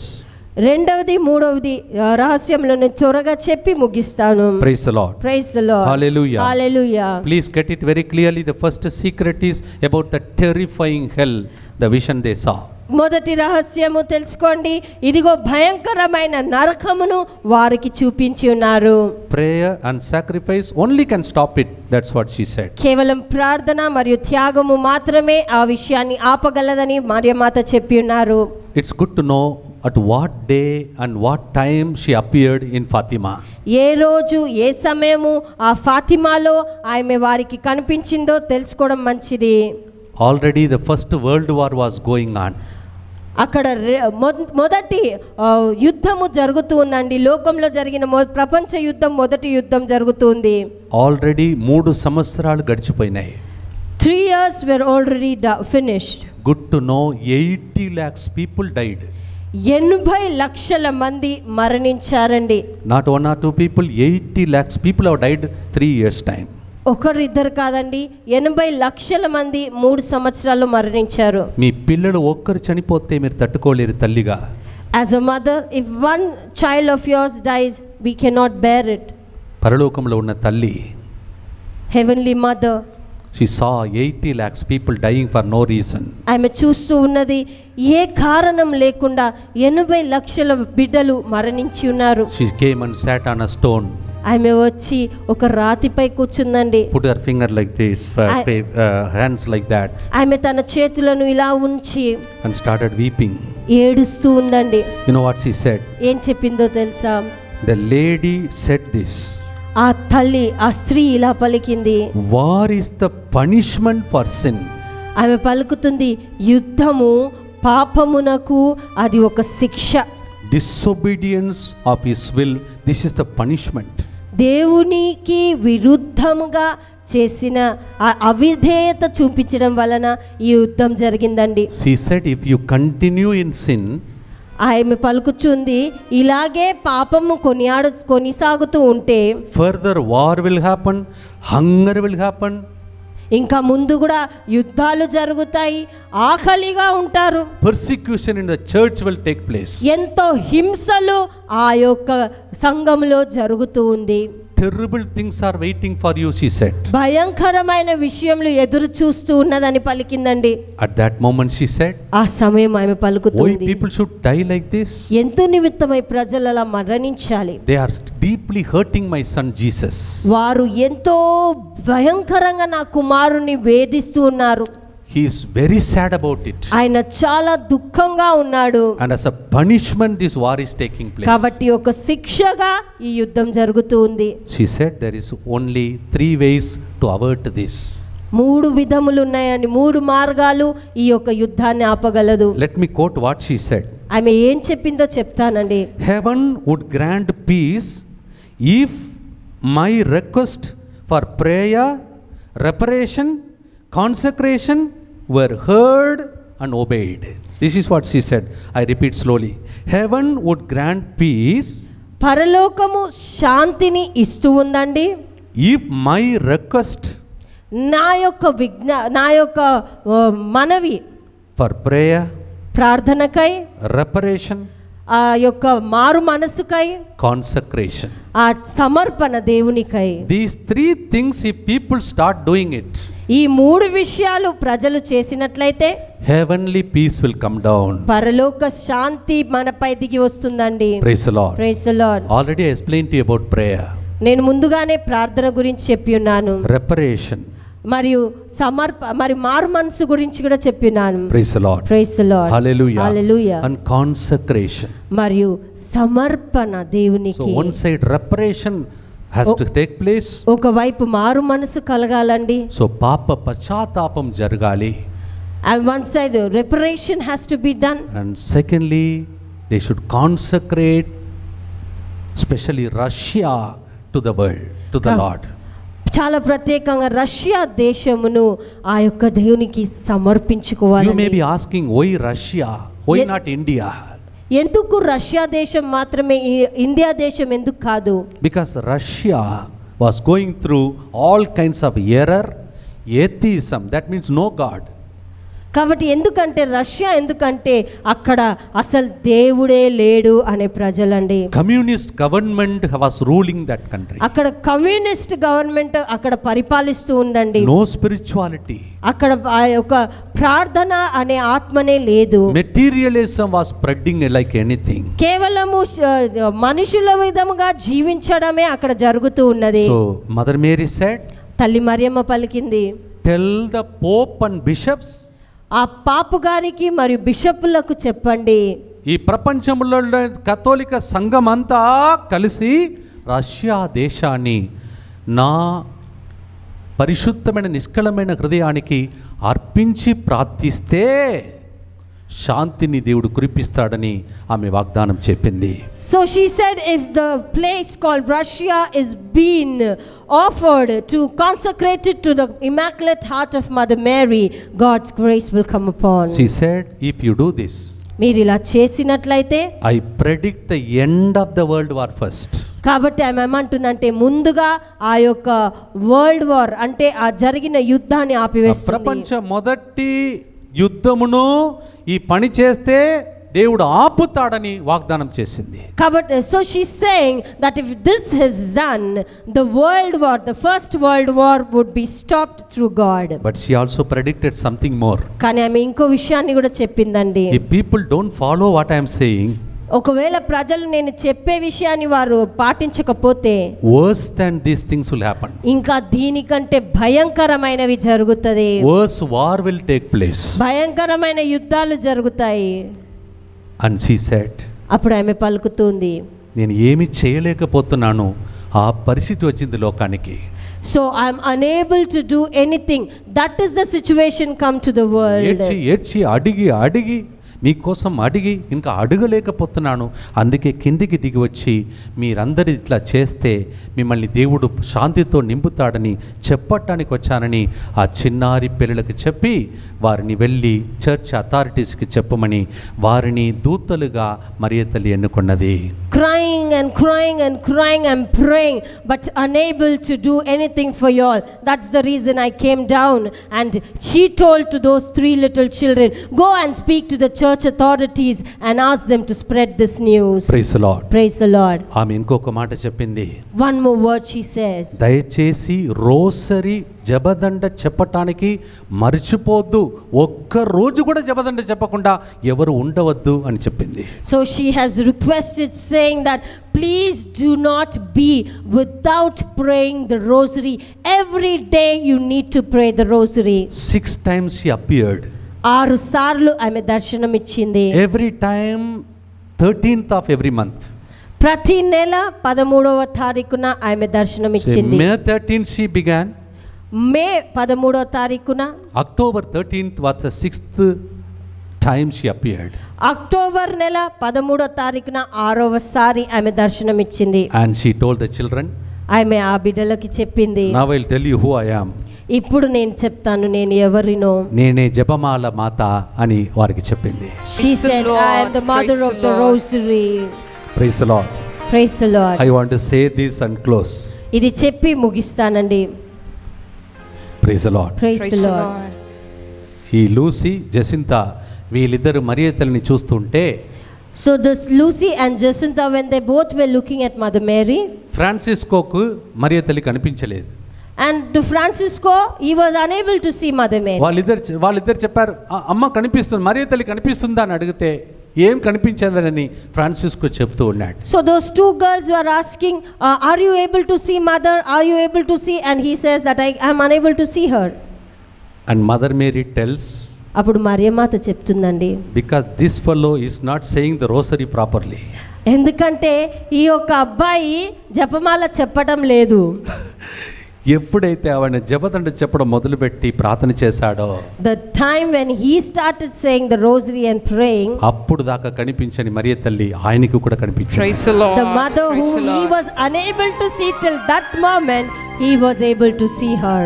రెండవది మూడవది రహస్యములను త్వరగా చెప్పి ముగిస్తాను. Praise the Lord. Praise the Lord. Hallelujah. Hallelujah. Please get it very clearly. The first secret is about the terrifying hell, the vision they saw. మొదటి రహస్యము తెలుసుకోండి. ఇదిగో భయంకరమైన నరకమును వారికి చూపించి ఉన్నారు. Prayer and sacrifice only can stop it. That's what she said. కేవలం ప్రార్థన మరియు త్యాగము మాత్రమే ఆ విషయాన్ని ఆపగలదని మరియమాత చెప్పి ఉన్నారు. It's good to know at what day and what time she appeared in Fatima. ఏ రోజు ఏ సమయము ఆ ఫాతిమాలో ఆమె వారికి కనిపించిందో తెలుసుకోవడం మంచిది. Already the first world war was going on. అక్కడ మొదటి యుద్ధము జరుగుతూ ఉందండి. లోకంలో జరిగిన ప్రపంచ యుద్ధం, మొదటి యుద్ధం జరుగుతుంది. ఆల్రెడీ 3 సంవత్సరాలు గడిచిపోయినాయి. 3 years were already finished. Good to know 80 lakhs people died. 80 లక్షల మంది మరణించారండి. Not 1 or 2 people, 80 lakhs people have died 3 years time. ఒకరిద్దరు కాదండి, 80 లక్షల మంది 3 సంవత్సరాలు మరణించారు. మీ పిల్లలు ఒక్కరు చనిపోతే మీరు తట్టుకోలేరు తల్లిగా. As a mother, if one child of yours dies, we cannot bear it. పరలోకంలో ఉన్న తల్లి, Heavenly Mother, she saw 80 lakhs people dying for no reason. ఆమె చూస్తూ ఉన్నది ఏ కారణం లేకుండా 80 లక్షల బిడ్డలు మరణించి ఉన్నారు. She came and sat on a stone. ఆమె వచ్చి ఒక రాతిపై కూర్చుందండి. Put her finger like this, hands like that. ఆమె తన చేతులను ఇలా ఉంచి and started weeping. ఏడుస్తూ ఉందండి. You know what she said? ఏం చెప్పిందో తెలుసా? The lady said this. ఆ తల్లి, ఆ స్త్రీ ఇలా పలికింది, War is the punishment for sin. ఆమె పలుకుతుంది, యుద్ధము పాపమునకు అది ఒక శిక్ష. Disobedience of his will, this is the punishment. దేవునికి విరుద్ధముగా చేసిన అవిధేయత చూపించడం వలన ఈ యుద్ధం జరిగిందండి. She said, if you continue in sin, ఆమె పలుకుచుంది, ఇలాగే పాపము కొనసాగుతూ ఉంటే further war will happen, hunger will happen. ఇంకా ముందు కూడా యుద్ధాలు జరుగుతాయి, ఆకలిగా ఉంటారు. Persecution in the church will take place. ఎంతో హింసలు ఆ యొక్క సంఘంలో జరుగుతూ ఉంది. Terrible things are waiting for you, she said. భయంకరమైన విషయములు ఎదురు చూస్తూ ఉన్నదని పలికిందండి. At that moment she said, ఆ సమయం ఆమె why పలుకుతుంది, people should die like this? ఎంతో నిమిత్తమై ప్రజలు అలా మరణించాలి. They are deeply hurting my son Jesus. వారు ఎంతో భయంకరంగా నా కుమారుని వేధిస్తూ ఉన్నారు. He is very sad about it. ఆయన చాలా దుఃఖంగా ఉన్నాడు. And as a punishment this war is taking place. కాబట్టి ఒక శిక్షగా ఈ యుద్ధం జరుగుతూ ఉంది. She said there is only 3 ways to avert this. 3 విధములు ఉన్నాయండి, 3 మార్గాలు ఈ యొక్క యుద్ధాన్ని ఆపగలదు. Let me quote what she said. ఆమె ఏం చెప్పిందో చెప్తానండి. Heaven would grant peace if my request for prayer, reparation, consecration were heard and obeyed. This is what she said. I repeat slowly. Heaven would grant peace. పరలోకము శాంతిని ఇస్తూ ఉందండి. If my request నా యొక్క మనవి for prayer, ప్రార్థనకై, reparation, ఆ యొక్క మారు మనసుకై, consecration. ఆ సమర్పణ దేవునికై. These 3 things, if people start doing it, ఈ 3 విషయాలు ప్రజలు చేసినట్లయితే heavenly peace will come down. పరలోక శాంతి మనపై దిగి వస్తుందండి. Praise the Lord. Praise the Lord. Already I explained to you about prayer, నేను ముందుగానే ప్రార్థన గురించి చెప్పి ఉన్నాను, reparation. మరియు మరి మారు మనసు గురించి కూడా చెప్పినాను. Praise the Lord. Praise the Lord. Hallelujah. Hallelujah. And consecration. మరియు సమర్పణ So దేవునికి. one side reparation has to take place. ఒకవైపు మారు మనసు కలగాలండి. So papa pachataapam jargali. And one side reparation has to be done. And secondly, they should consecrate, especially Russia, to the world, to the Lord. చాలా ప్రత్యేకంగా Russia దేశమును ఆ యొక్క దేవునికి సమర్పించుకోవాలి. You may be asking, why Russia? Why not India? ఎందుకు Russia దేశం మాత్రమే, India దేశం ఎందుకు కాదు? Because Russia was going through all kinds of error, atheism, that means no God. కాబట్టి ఎందుకంటే రష్యా ఎందుకంటే అక్కడ అసలు దేవుడే లేడు అనే ప్రజలండి. Communist government was ruling that country. అక్కడ కమ్యూనిస్ట్ గవర్నమెంట్ అక్కడ పరిపాలిస్తూ ఉందండి. No spirituality. అక్కడ ఆ యొక్క ప్రార్థన అనే ఆత్మనే లేదు. Materialism was spreading like anything. కేవలము మనుషుల విధముగా జీవించడమే అక్కడ జరుగుతూ ఉన్నది. So Mother Mary said, తల్లి మరియమ్మ పలికింది, tell the Pope and bishops, ఆ పాపు గారికి మరియు బిషపులకు చెప్పండి, ఈ ప్రపంచంలో కథోలిక సంఘమంతా కలిసి రష్యా దేశాన్ని నా పరిశుద్ధమైన నిష్కళమైన హృదయానికి అర్పించి ప్రార్థిస్తే శాంతిని దేవుడు కురిపిస్తాడని ఆమె వాగ్దానం చెప్పింది. So she said, if the place called Russia is being offered to consecrate it to the Immaculate Heart of Mother Mary, God's grace will come upon. She said, if you do this, మీరు ఇలా చేసినట్లయితే I predict the end of the world war first. కాబట్టి ఆమె ఏమంటుందంటే ముందుగా ఆ యొక్క world war అంటే ఆ జరిగిన యుద్ధాన్ని ఆపివేస్తుంది. ప్రపంచ మొదటి యుద్ధమును ఈ పని చేస్తే దేవుడు ఆపుతాడని వాగ్దానం చేసింది. కాబట్టి so she's saying that if this is done, the world war, the first world war would be stopped through God. But she also predicted something more. కానీ ఆమె ఇంకో విషయాన్ని కూడా చెప్పిందండి. If people don't follow what I am saying, ఒకవేళ ప్రజలు నేను చెప్పే విషయాన్ని వారు పాటించకపోతే worse than these things will happen. ఇంకా దీనికంటే భయంకరమైనవి జరుగుతుంది. Worse war will take place. భయంకరమైన యుద్ధాలు జరుగుతాయి. And she said, అప్పుడు ఆమె పలుకుతుంది, నేను ఏమి చేయలేకపోతున్నాను, ఆ పరిస్థితి వచ్చింది లోకానికి. So I am unable to do anything. That is the situation come to the world. ఏడ్చి అడిగి మీకోసం అడిగి ఇంకా అడగలేకపోతున్నాను, అందుకే కిందికి దిగి వచ్చి మీరందరూ ఇట్లా చేస్తే మిమ్మల్ని దేవుడు శాంతితో నింపుతాడని చెప్పటానికి వచ్చానని ఆ చిన్నారి పిల్లలకు చెప్పి వారిని వెళ్ళి చర్చ్ అథారిటీస్కి చెప్పమని వారిని దూతలుగా మరియ తల్లి ఎన్నుకున్నది. Crying and praying, but unable to do anything for you all. That's the reason I came down, and she told to those 3 little children, go and speak to the church authorities and ask them to spread this news. Praise the Lord. Praise the Lord. ఆమె ఇంకొక మాట చెప్పింది. One more word she said. దయచేసి రోసరి జపదండ చెప్పటానికి మర్చిపోద్దు, ఒక్క రోజు కూడా జపదండ చెప్పకుండా ఎవరు ఉండవద్దు అని చెప్పింది. So she has requested saying that please do not be without praying the rosary. Every day you need to pray the rosary. 6 times she appeared. 6 సార్లు ఆమె దర్శనం ఇచ్చింది. Every time 13th of every month. ప్రతి నెల 13వ తారీఖున ఆమె దర్శనం ఇచ్చింది. May 13th she began. మే 13వ తారీఖున. October 13th was the 6th time she appeared. October నెల 13వ తారీఖున 6వసారి ఆమె దర్శనం ఇచ్చింది. And she told the children, ఆమె ఆ బిడ్డలకి చెప్పింది, now I'll tell you who I am. ఇప్పుడు నేను చెప్తాను నేను ఎవరినో. నేనే జపమాల మాత అని వారికి చెప్పింది. She said, I am the mother of the rosary. Praise the Lord. Praise the Lord. I want to say this and close. ఇది చెప్పి ముగిస్తానండి. Praise the Lord. Praise the Lord. ఈ లూసీ జసింతా వీళ్ళిద్దరు మరియ తల్లిని చూస్తుంటే, So this Lucy and Jacinta, when they both were looking at Mother Mary, ఫ్రాన్సిస్కోకు మరియ తల్లి కనిపించలేదు. and to Francisco, he was unable to see Mother Mary. వాళ్ళిద్దరు చెప్పారు, అమ్మ కనిపిస్తుంది, మరియ తల్లి కనిపిస్తుందా అని అడిగితే ఏం కనిపించదని ఫ్రాన్సిస్కో చెప్తూ ఉన్నాడు. So those 2 girls were asking, are you able to see Mother? Are you able to see? And he says that I am unable to see her. And Mother Mary tells, అప్పుడు మరియమాత చెప్తుందండి, because this fellow is not saying the rosary properly. ఎందుకంటే ఈ యొక్క అబ్బాయి జపమాల చెప్పడం లేదు. ఎప్పుడైతే ఆవిడ జపదండ చెప్పడం మొదలుపెట్టి ప్రార్థన చేశాడో, the time when he started saying the rosary and praying, అప్పుడు దాకా కనిపించని మరియ తల్లి ఆయనకు కూడా కనిపించింది. Praise the Lord. the mother whom he was unable to see till that moment, he was able to see her.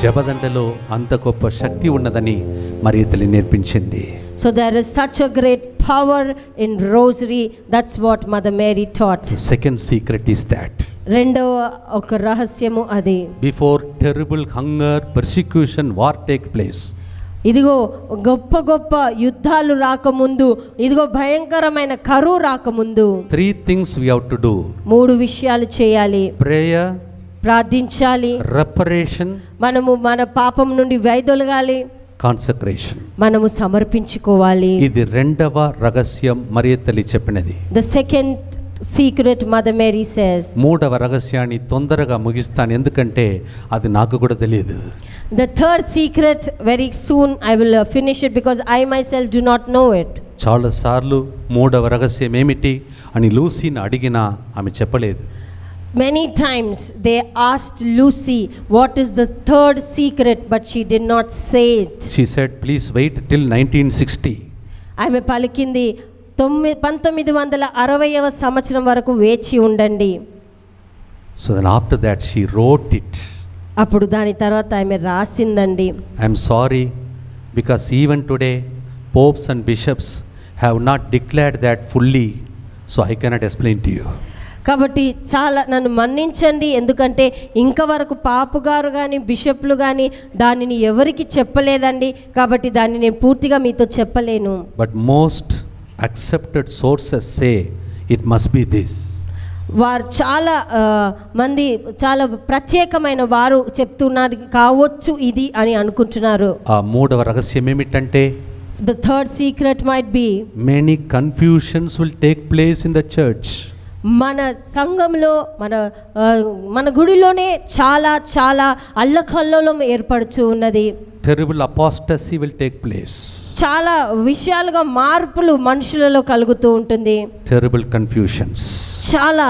జపదండలో అంత గొప్ప శక్తి ఉన్నదని మరియ తల్లి నేర్పించింది. So there is such a great power in rosary. That's what Mother Mary taught. The second secret is that రెండవ ఒక రహస్యము అది. Before terrible hunger, persecution, war take place. ఇదిగో గొప్ప గొప్ప యుద్ధాలు రాకముందు, ఇదిగో భయంకరమైన కరువు రాకముందు 3 things we have to do. 3 విషయాలు చేయాలి. Prayer, ప్రార్థించాలి, reparation, మనము మన పాపం నుండి వైదొలగాలి, consecration. మనము సమర్పించుకోవాలి. ఇది రెండవ రహస్యం మరియ తల్లి చెప్పినది. The second secret Mother Mary says. మూడవ రహస్యాన్ని తొందరగా ముగిస్తాను, ఎందుకంటే అది నాకు కూడా తెలియదు. The third secret very soon I will finish it because I myself do not know it. చాలా సార్లు మూడవ రహస్యం ఏమిటి అని లూసీని అడిగినా ఆమె చెప్పలేదు. Many times they asked Lucy what is the third secret, but she did not say it. She said, please wait till 1960. ఆమె పలికింది 1960వ సంవత్సరం వరకు వేచి ఉండండి. So then after that she wrote it. అప్పుడు దాని తర్వాత ఆమె రాసిందండి. I am sorry because even today popes and bishops have not declared that fully, so I cannot explain to you. కాబట్టి చాలా నన్ను మన్నించండి, ఎందుకంటే ఇంకా వరకు పాపు గారు కానీ బిషప్లు కానీ దానిని ఎవరికి చెప్పలేదండి, కాబట్టి దాన్ని నేను పూర్తిగా మీతో చెప్పలేను. But most accepted sources say it must be this. వారు చాలా మంది చాలా ప్రత్యేకమైన వారు చెప్తున్నారు కావచ్చు ఇది అని అనుకుంటున్నారు. ఆ మూడవ రహస్యం ఏమిటంటే The third secret might be many confusions will take place in the church. మన సంఘంలో మన గుడిలోనే చాలా చాలా అల్లకల్లోలం ఏర్పడుచు ఉన్నది. Terrible apostasy will take place. చాలా విషయాలుగా మార్పులు మనుషులలో కలుగుతూ ఉంటుంది. Terrible confusions. చాలా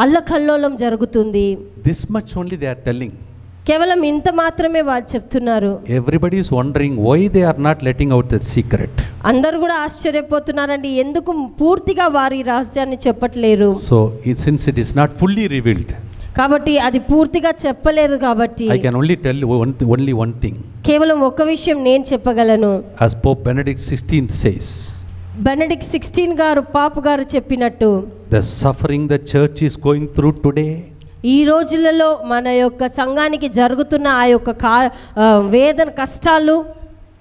అల్లకల్లోలం జరుగుతుంది. This much only they are telling. కేవలం ఇంత మాత్రమే వాళ్ళు చెప్తున్నారు. Everybody is wondering why they are not letting out the secret. అందరూ కూడా ఆశ్చర్యపోతున్నారండి, ఎందుకు పూర్తిగా వారి రహస్యాన్ని చెప్పట్లేరు. So since it is not fully revealed, కాబట్టి అది పూర్తిగా చెప్పలేరు. కాబట్టి I can only tell you only one thing. కేవలం ఒక విషయం నేను చెప్పగలను. As Pope Benedict XVI says, Benedict 16 గారు పాపు గారు చెప్పినట్టు, the suffering the church is going through today, ఈ రోజులలో మన యొక్క సంఘానికి జరుగుతున్న ఆ యొక్క వేదన కష్టాలు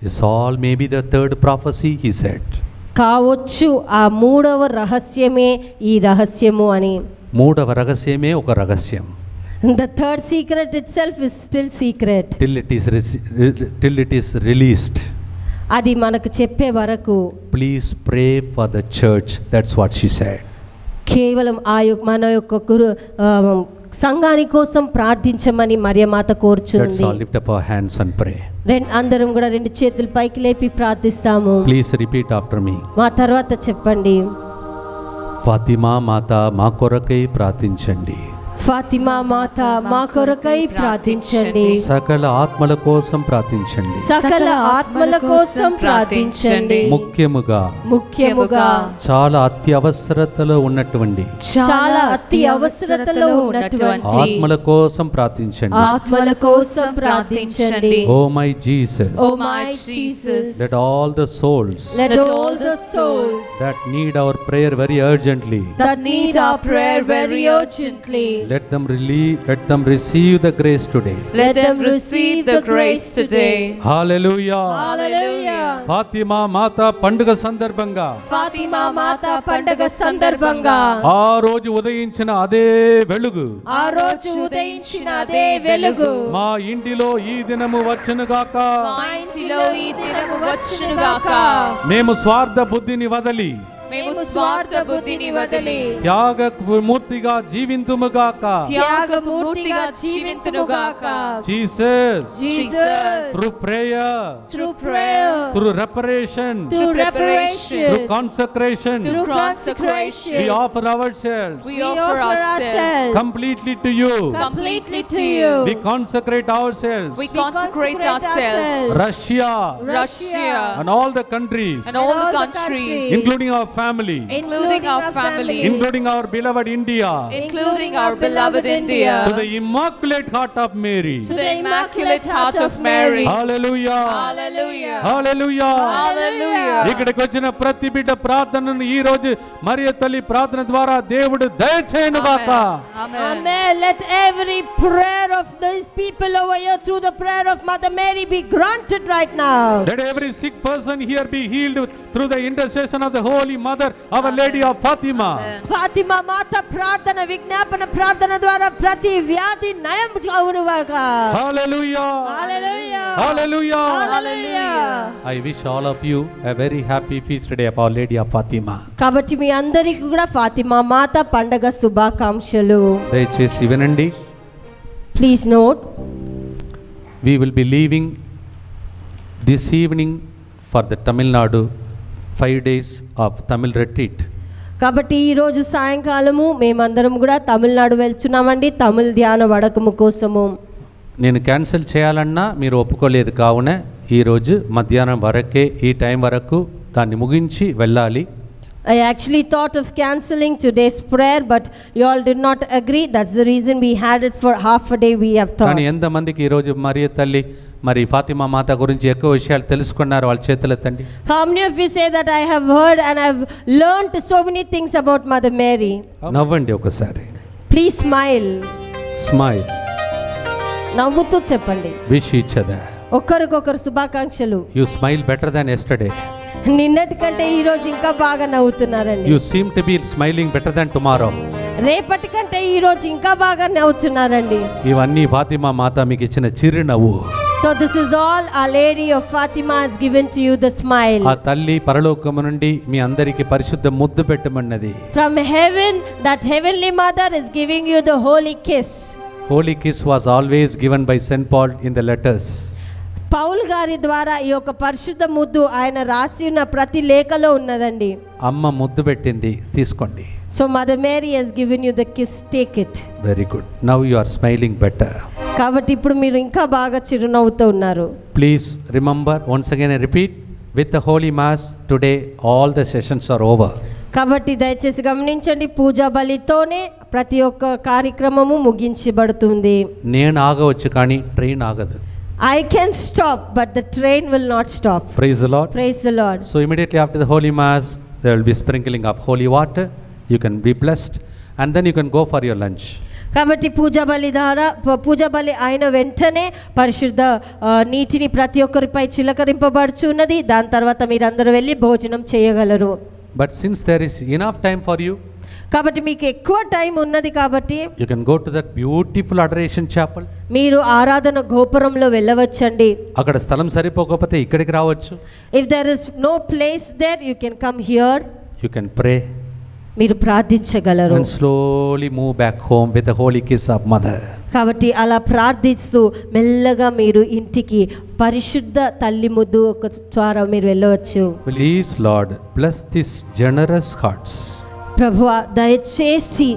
is all maybe the third prophecy, he said. కావచ్చు ఆ మూడవ రహస్యమే ఈ రహస్యము అని. మూడవ రహస్యమే ఒక రహస్యం. The third secret itself is still secret. till it is released. అది మనకు చెప్పే వరకు Please pray for the church. That's what she said. కేవలం మన యొక్క సంఘాని కోసం ప్రార్థించమని మరియమాత Let's కోరుచుంది. all lift up our hands and pray. అందరం కూడా 2 చేతులు పైకి లేపి ప్రార్థిస్తాము. Please repeat after me. మా తర్వాత చెప్పండి. ఫాతిమా మాత మా కొరకై ప్రార్థించండి. ఫాతిమా మాత మా కొరకై ప్రార్థించండి. సకల ఆత్మల కోసం ప్రార్థించండి. సకల ఆత్మల కోసం ప్రార్థించండి. ముఖ్యముగా చాలా అత్యవసరతలో ఉన్నటువంటి ఆత్మల కోసం ప్రార్థించండి. ఆత్మల కోసం ప్రార్థించండి. Oh my Jesus, let all the souls that need our prayer very urgently, let them receive the grace today. Hallelujah. Fatima మాత పండుగ సందర్భంగా ఆ రోజు ఉదయించిన అదే వెలుగు మా ఇంటిలో ఈ దినము వచ్చునుగాక. మేము స్వార్థ బుద్ధిని వదలి త్యాగమూర్తిగా జీవింతుముగాక. Jesus, through prayer, through reparation, through consecration, we offer ourselves completely to you. We consecrate ourselves. Russia and all the countries, including our family, family, including our family, including our beloved India, including our beloved India, to the Immaculate Heart of Mary. to the Immaculate Heart of Mary. Hallelujah. Hallelujah. Hallelujah. Hallelujah. ఇక్కడికి వచ్చిన ప్రతి బిడ్డ ప్రార్థనను ఈ రోజు మరియ తల్లి ప్రార్థన ద్వారా దేవుడు దయచేయును గాక. Amen. Amen. Let every prayer of these people over here through the prayer of Mother Mary be granted right now. Let every sick person here be healed through the intercession of the Holy Mother, Our Lady of Fatima. Fatima మాత ప్రార్థన విజ్ఞాపన ప్రార్థన ద్వారా ప్రతి వ్యాధి నయం అవునుగాక. Hallelujah. Hallelujah. Hallelujah. Hallelujah. I wish all of you a very happy feast day of Our Lady of Fatima. కాబట్టి మీ అందరికీ కూడా ఫాతిమా మాత పండగ శుభాకాంక్షలు. దయచేసి వినండి. Please note, We will be leaving this evening for the Tamil Nadu 5 days of Tamil retreat. కాబట్టి ఈరోజు సాయంకాలము మేమందరం కూడా తమిళనాడు వెళ్తున్నామండి తమిళ ధ్యాన వడకము కోసము. నేను క్యాన్సిల్ చేయాలన్నా మీరు ఒప్పుకోలేదు కావున ఈరోజు మధ్యాహ్నం వరకే ఈ టైం వరకు దాన్ని ముగించి వెళ్ళాలి. I actually thought of cancelling today's prayer, but you all did not agree. That's the reason we had it for half a day. We have thought. కానీ ఎంతమందికి ఈరోజు మరియ తల్లి మరి ఫాతిమా మాత గురించి ఎక్కువ విషయాలు తెలుసుకున్నారు? వాళ్ళ చేతులెత్తండి. How many of you say that I have heard and I have learned so many things about Mother Mary? నవ్వండి ఒకసారి. Please smile. స్మైల్. నవ్వుతూ చెప్పండి. Wish each other. ఒకరికొకరు శుభాకాంక్షలు. You smile better than yesterday. నిన్నటి కంటే ఈ రోజు ఇంకా బాగా నవ్వుతున్నారండి. You seem to be smiling better than tomorrow. రేపటి కంటే ఈ రోజు ఇంకా బాగా నవ్వుతున్నారండి. ఇవన్నీ ఫాతిమా మాత మీకు ఇచ్చిన చిరునవ్వు. So this is all Our Lady of Fatima has given to you, the smile. ఆ తల్లి పరలోకము నుండి మీ అందరికి పరిశుద్ధ ముద్దు పెట్టమన్నది. From heaven, that heavenly mother is giving you the holy kiss. Holy kiss was always given by St. Paul in the letters. Paul గారి ద్వారా ఈ యొక్క పరిశుద్ధ ముద్దు ఆయన రాసి ఉన్న ప్రతి లేఖలో ఉన్నదండి. అమ్మ ముద్దు పెట్టింది, తీసుకోండి. So Mother Mary has given you the kiss, take it. Very good. Now you are smiling better. కాబట్టి ఇప్పుడు మీరు ఇంకా బాగా చిరునవ్వుతో ఉన్నారు. Please remember, once again I repeat, with the Holy Mass today all the sessions are over. కాబట్టి దయచేసి గమనించండి, పూజా బలితోనే ప్రతి ఒక్క కార్యక్రమము ముగించబడుతుంది. నేను ఆగవచ్చు కానీ ట్రైన్ ఆగదు. I can stop, but the train will not stop. Praise the Lord. Praise the Lord. So immediately after the Holy Mass, there will be sprinkling of holy water. You can be blessed and then you can go for your lunch. కాబట్టి పూజా బలి అయిన వెంటనే పరిశుద్ధ నీటిని ప్రతి ఒక్కరిపై చిలకరింపబడుచున్నది. దాని తర్వాత మీరందరూ వెళ్ళి భోజనం చేయగలరు. But since there is enough time for you, కాబట్టి మీకు ఎక్కువ టైం ఉన్నది కాబట్టి you can go to that beautiful adoration chapel. మీరు ఆరాధన గోపురంలో వెళ్ళవచ్చండి. అక్కడ స్థలం సరిపోకపోతే ఇక్కడికి రావచ్చు. If there is no place there, you can come here. You can pray. మీరు ప్రార్థించగలరు. And slowly move back home with the holy kiss of mother. కాబట్టి అలా ప్రార్థిస్తూ మెల్లగా మీరు ఇంటికి పరిశుద్ధ తల్లి ముద్దు ద్వారా మీరు వెళ్ళవచ్చు. Please Lord bless these generous hearts. ప్రభువా దయచేసి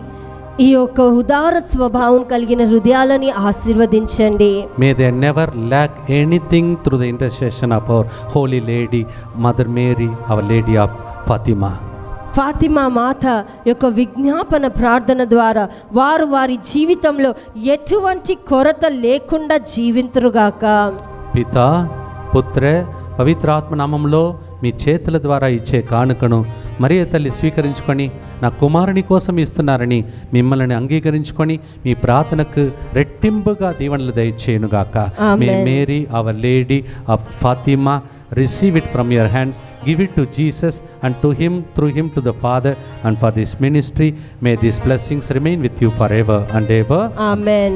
ఈ యొక్క ఉదార స్వభావం కలిగిన హృదయాలని ఆశీర్వదించండి. May they never lack anything through the intercession of our Holy Lady, Mother Mary, Our Lady of Fatima. Fatima మాత యొక్క విజ్ఞాపన ప్రార్థన ద్వారా వారు వారి జీవితంలో ఎటువంటి కొరత లేకుండా జీవింతురుగాక. పితా, పుత్ర, పవిత్రాత్మ నామంలో మీ చేతుల ద్వారా ఇచ్చే కానుకను మరియ తల్లి స్వీకరించుకొని నా కుమారుని కోసం ఇస్తున్నారని మిమ్మల్ని అంగీకరించుకొని మీ ప్రార్థనకు రెట్టింపుగా దీవెనలు దయచేయునుగాక. May Mary our lady of Fatima receive it from your hands, give it to Jesus and to him, through him to the Father, and for this ministry may these blessings remain with you forever and ever. Amen.